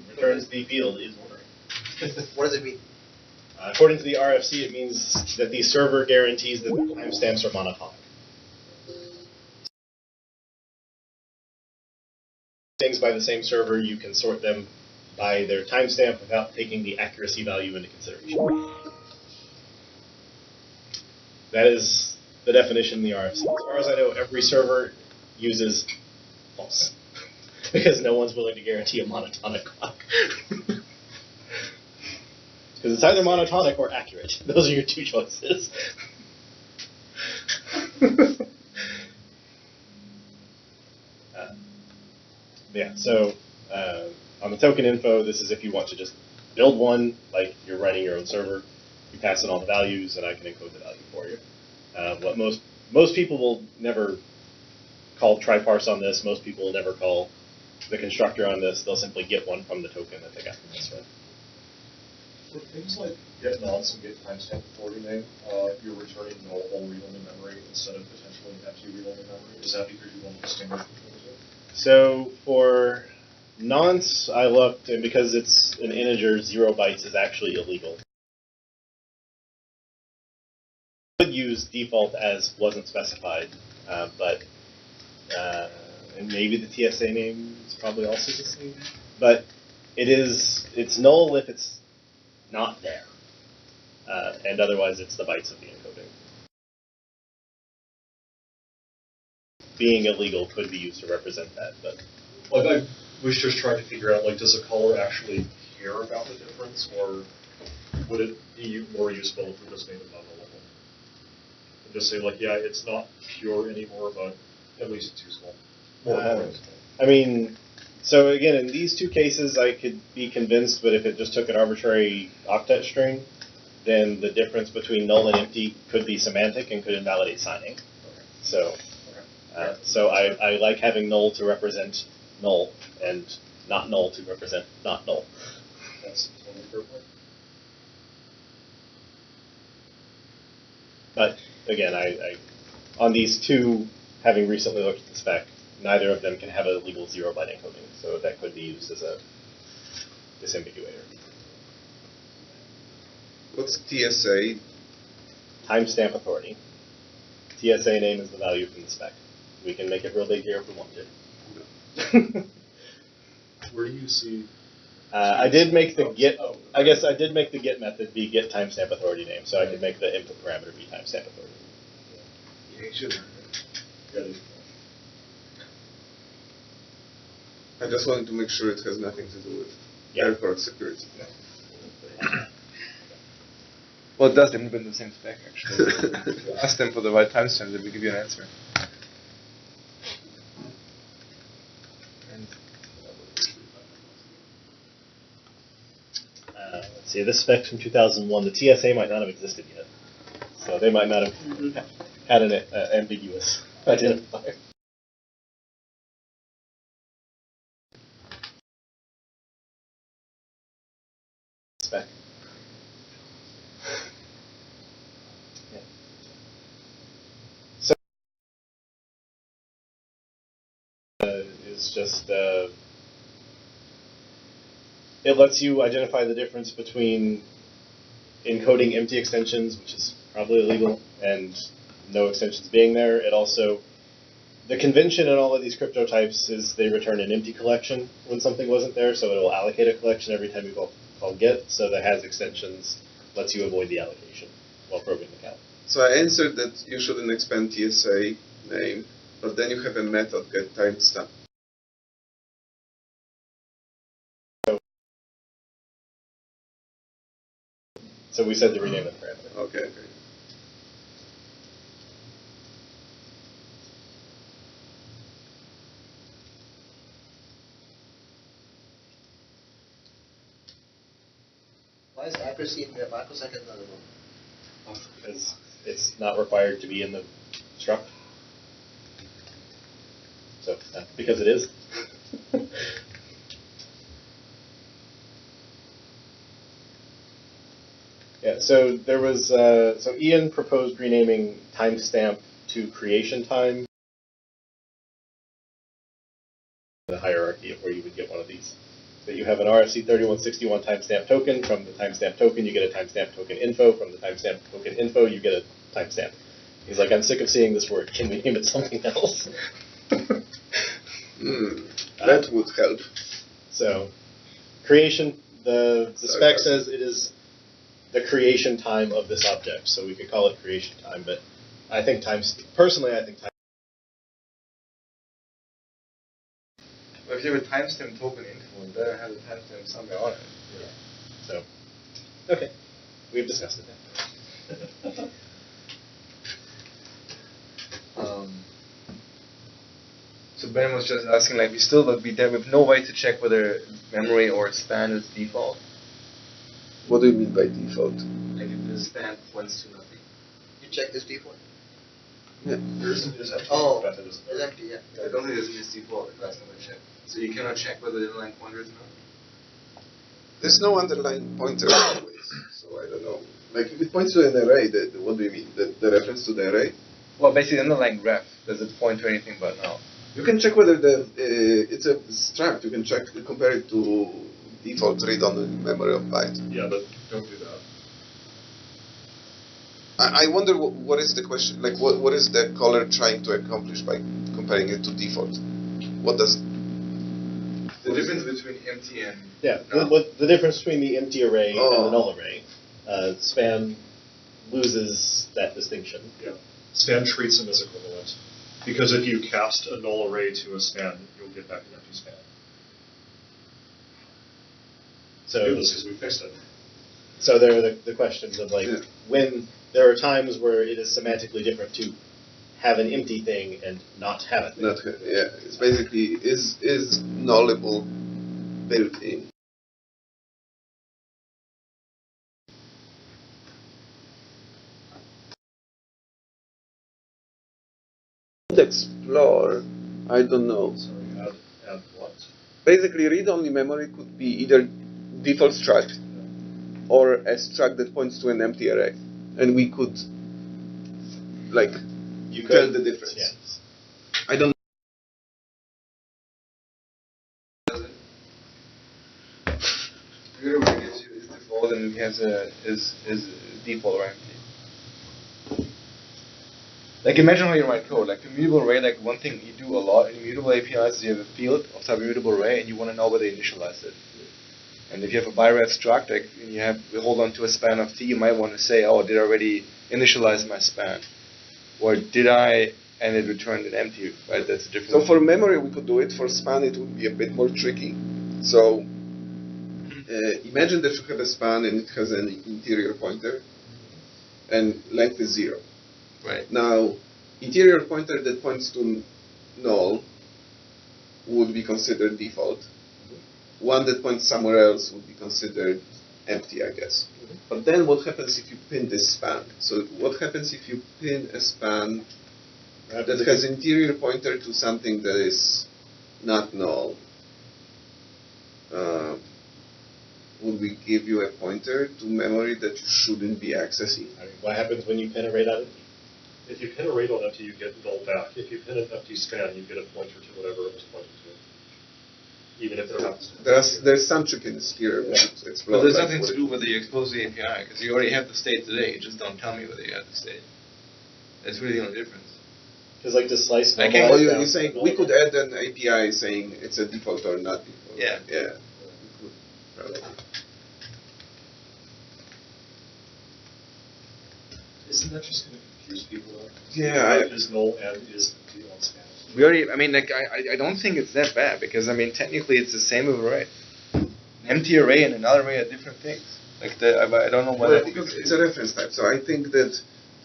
Returns the field is ordering. What does it mean? According to the RFC, it means that the server guarantees that the timestamps are monotonic. Things by the same server, you can sort them by their timestamp without taking the accuracy value into consideration. That is the definition in the RFC. As far as I know, every server uses false. Because no one's willing to guarantee a monotonic clock. Because it's either monotonic or accurate. Those are your two choices. Yeah, so on the token info, this is if you want to just build one, like you're running your own server. You pass in all the values, and I can encode the value for you. What most people will never call try-parse on this. Most people will never call the constructor on this. They'll simply get one from the token that they got from this one. For things like get nonce and get timestamp authority name, you're returning null whole read-only memory instead of potentially empty read-only memory. Is that because you want to distinguish between the two? So for nonce, I looked, and because it's an integer, 0 bytes is actually illegal. I could use default as wasn't specified, and maybe the TSA name is probably also the same. But it's null if it's not there, and otherwise it's the bytes of the encoding. Being illegal could be used to represent that, but like I was just trying to figure out, like, does a caller actually care about the difference, or would it be more useful if we just made it on the level? And just say like, yeah, it's not pure anymore, but at least it's useful. More. I mean, so again, in these two cases, I could be convinced, but if it just took an arbitrary octet string, then the difference between null and empty could be semantic and could invalidate signing. So, so I like having null to represent null and not null to represent not null. That's totally fair point. But again, I on these two, having recently looked at the spec, neither of them can have a legal 0-byte encoding, so that could be used as a disambiguator. What's TSA? Timestamp authority. TSA name is the value from the spec. We can make it real big here if we want to. Where do you see? I did make the get. I guess I did make the get method be get timestamp authority name, so I could make the input parameter be timestamp authority. Yeah, you should. I just wanted to make sure it has nothing to do with airport security. Well, it does. They've been the same spec, actually. Ask them for the right timestamp, they will give you an answer. Let's see, this spec's from 2001. The TSA might not have existed yet, so they might not have had an ambiguous identifier. Spec. Yeah. So is just it lets you identify the difference between encoding empty extensions, which is probably illegal, and no extensions being there. It also, the convention in all of these crypto types is they return an empty collection when something wasn't there, so it will allocate a collection every time you call get, so that has extensions, lets you avoid the allocation while probing the count. So I answered that you shouldn't expand TSA name, but then you have a method get timestamp. So we said to rename the parameter. Okay. Why is accuracy in the microsecond available? Because it's not required to be in the struct. So, because it is. Yeah, so there was, so Ian proposed renaming timestamp to creation time. The hierarchy of where you would get one of these. That you have an RFC 3161 timestamp token. From the timestamp token, you get a timestamp token info. From the timestamp token info, you get a timestamp. He's like, I'm sick of seeing this word. Can we name it something else? That would help. So, creation, the spec says it is the creation time of this object. So we could call it creation time, but I think personally, I think time. But if you have a timestamp token info, it better have a timestamp somewhere on it. Yeah. So, okay. We've discussed it now. So Ben was just asking, like, we have no way to check whether memory or span is default. What do you mean by default? Like if the span points to nothing. You check this default? Yeah. There's Oh, it's empty, yeah. I don't think there's a default if that's not a check. So you cannot check whether the underlying pointer is not. There's no underlying pointer always, so I don't know. Like if it points to an array, what do you mean? The reference to the array? Well, basically the underlying graph. Does it point to anything but null? You can check whether it's a struct. You can compare it to default read-only memory of byte. Yeah, but don't do that. I wonder what is the question, like what is the caller trying to accomplish by comparing it to default? What does... The difference between empty and... Yeah, null. the difference between the empty array and the null array. Span loses that distinction. Yeah. Span treats them as equivalent. Because if you cast a null array to a span, you'll get back an empty span. So We do this because we fixed it. So there are the questions of like when there are times where it is semantically different to have an empty thing and not have it. It's basically is nullable built in. Explore, I don't know. Sorry, add what? Basically, read-only memory could be either default struct or a struct that points to an empty array, and we could like tell the difference. Yeah. I don't. Immutable array is default and has is default or empty. Like imagine how you write code. Like immutable array, like one thing you do a lot in immutable APIs is you have a field of type immutable array and you want to know where they initialize it. And if you have a byred struct, like and you hold on to a span of t, you might want to say, oh, did I already initialize my span? Or did I, and it returned an empty, right? That's a different. So for memory we could do it. For span it would be a bit more tricky. So imagine that you have a span and it has an interior pointer, and length is 0. Right. Now, interior pointer that points to null would be considered default. One that points somewhere else would be considered empty, I guess. But then what happens if you pin this span? So what happens if you pin a span that has interior pointer to something that is not null? Would we give you a pointer to memory that you shouldn't be accessing? I mean, what happens when you pin a rate on empty? If you pin a rate on empty, you get null back. If you pin an empty span, you get a pointer to whatever it was pointing to. Even if there happens to be There's some trickiness here. But there's nothing to do whether you expose the API, because you already have the state today. You just don't tell me whether you have the state. That's really the only difference. Because like the slice. I can't- Oh, you're saying we could add an API saying it's a default or not default. Yeah. Yeah. We could, probably. Isn't that just going to confuse people though? Yeah, Is null and is empty on span. We already, I mean, like, I don't think it's that bad, because, I mean, technically it's the same array. An empty array and a null array are different things. Like, I don't know whether... Because it's a reference type, so I think that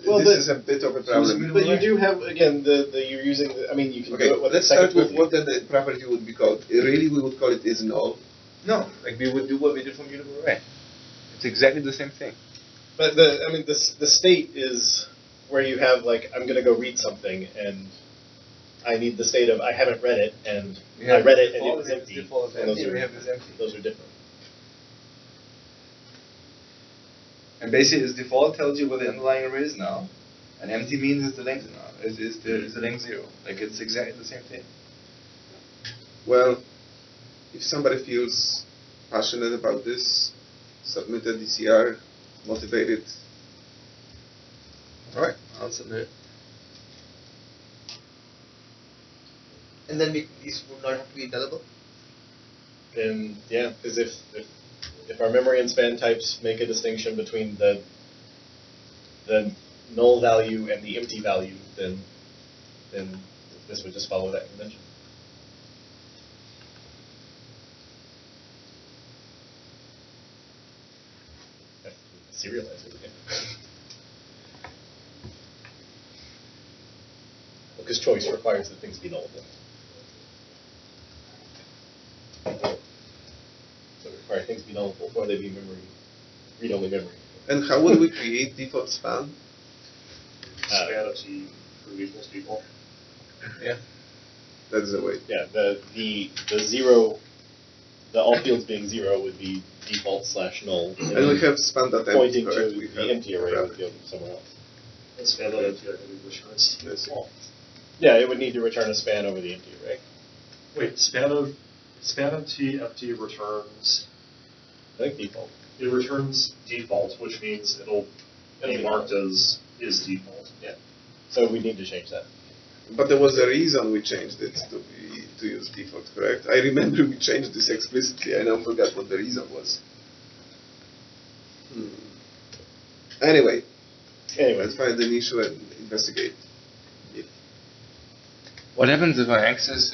Well, this is a bit of a problem. But you do have, again, you're using, I mean, you can Okay, do it with let's the second start with tool. what the property would be called. Really, we would call it is null. No, like, we would do what we did for mutable array. It's exactly the same thing. But the state is where you have, like, I'm going to go read something, and I need the state of I haven't read it, and I read it, and it was empty. And those are different. And basically, this default tells you where the underlying array is now, and empty means it's the length now. It's the length 0. Like, it's exactly the same thing. Well, if somebody feels passionate about this, submit a DCR, motivated. All right, I'll submit it. And then these would not have to be indelible? And yeah, because if our memory and span types make a distinction between the null value and the empty value, then this would just follow that convention. Serialize it again. Because choice requires that things be nullable. So it requires things be nullable or they be memory, read-only memory. And how would we create default span? Span of T for equals default. Yeah. That's the way. Yeah, the zero, the all fields being 0 would be default / null. And we have span that pointing correct? to We the have empty array would go somewhere else. And span of empty returns Yes. default. Yeah, it would need to return a span over the empty array. Wait, span of T empty returns. I think default. It returns default, which means it'll be marked as is default. Yeah. So we need to change that. But there was a reason we changed it to use default, correct? I remember we changed this explicitly. I now forgot what the reason was. Anyway, let's find an issue and investigate it. What happens if I access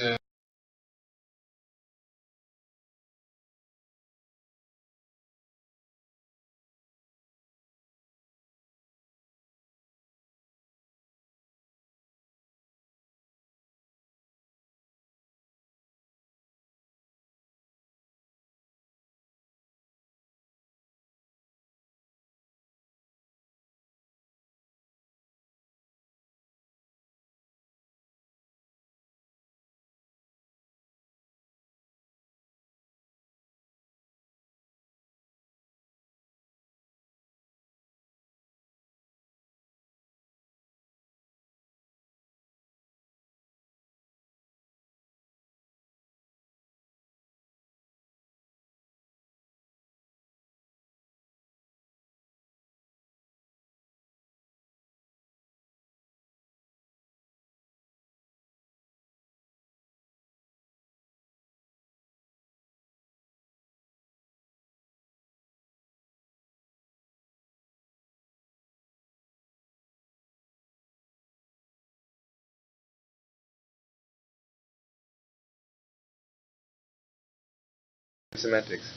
Semantics.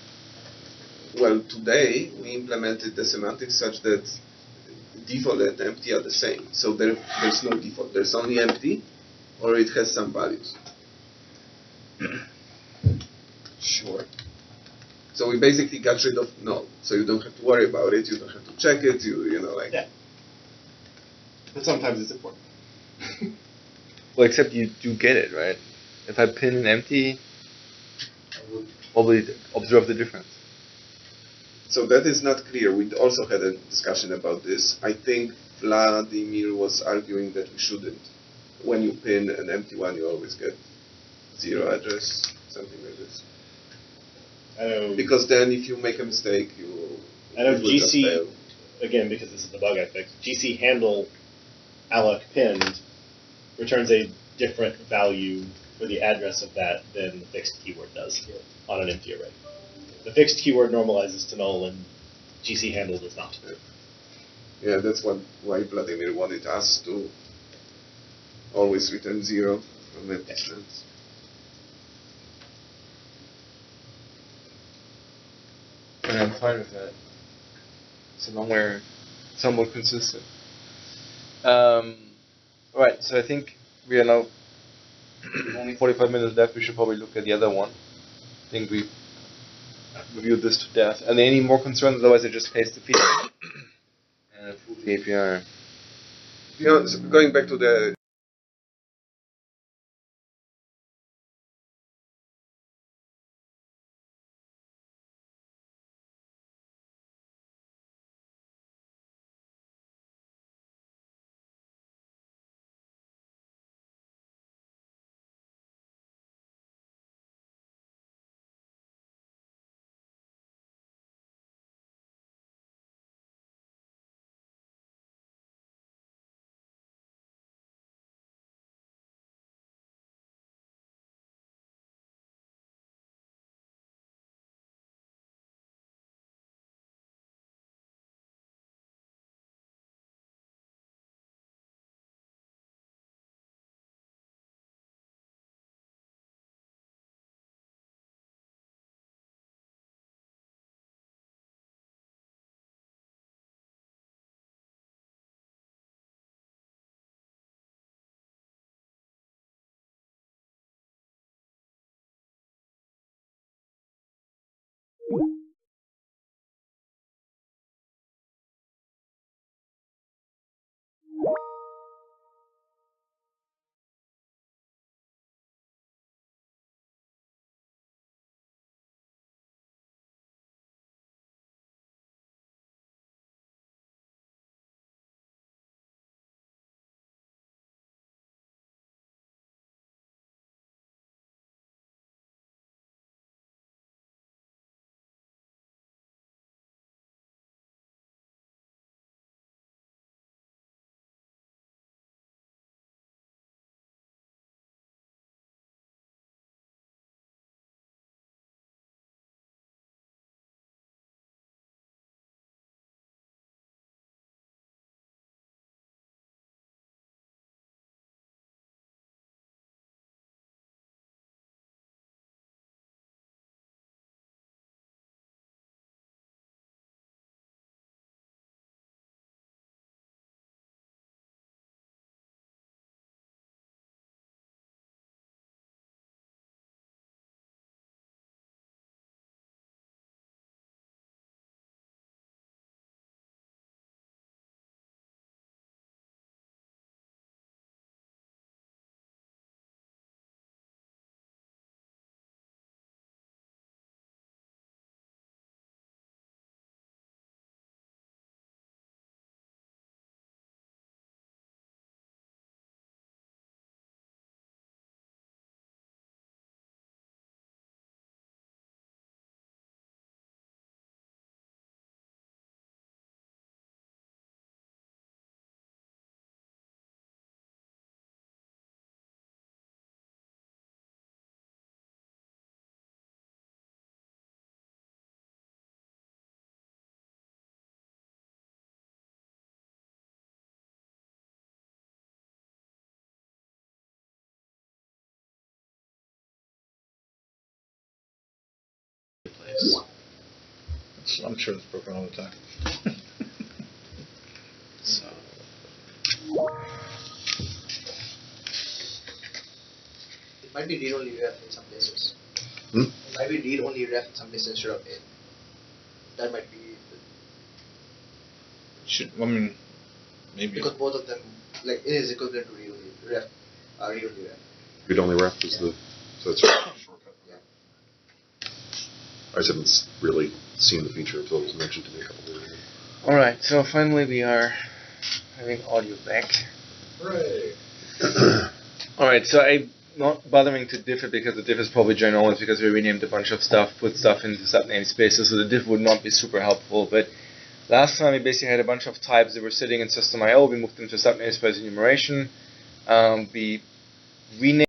Well, today we implemented the semantics such that default and empty are the same. So there's no default. There's only empty, or it has some values. Sure. So we basically got rid of null. So you don't have to worry about it. You don't have to check it. You know, like. Yeah. But sometimes it's important. Well, except you do get it, right? If I pin an empty, I would probably observe the difference. So that is not clear. We also had a discussion about this. I think Vladimir was arguing that we shouldn't. When you pin an empty one, you always get 0 address, something like this. I know. Because then if you make a mistake, I know it will just fail. again, because this is the bug I fixed, GC handle alloc pinned returns a different value for the address of that than the fixed keyword does on an empty array. The fixed keyword normalizes to null and GC handle does not. Yeah, that's why Vladimir wanted us to always return 0 from empty strings. And I'm fine with that. So long we're somewhat consistent. Right, so I think we are now only 45 minutes left. We should probably look at the other one. I think we reviewed this to death. Are there any more concerns? Otherwise, I just paste the feature and approve the API. You know, so going back to the I'm sure it's broken all the time. So, It might be read-only ref in some places. Hmm? It might be read-only ref in some places instead of in. That might be Maybe. because both of them, like, it is equivalent to read-only ref. Read-only ref. Read only ref is the so that's Shortcut. Yeah. I just haven't really seen the feature until it was mentioned to me a couple days ago. Alright, so finally we are having audio back. Hooray! Alright, so I'm not bothering to diff it because the diff is probably ginormous because we renamed a bunch of stuff, put stuff into sub namespaces, so the diff would not be super helpful. But last time we basically had a bunch of types that were sitting in system.io, we moved them to sub namespace enumeration. We renamed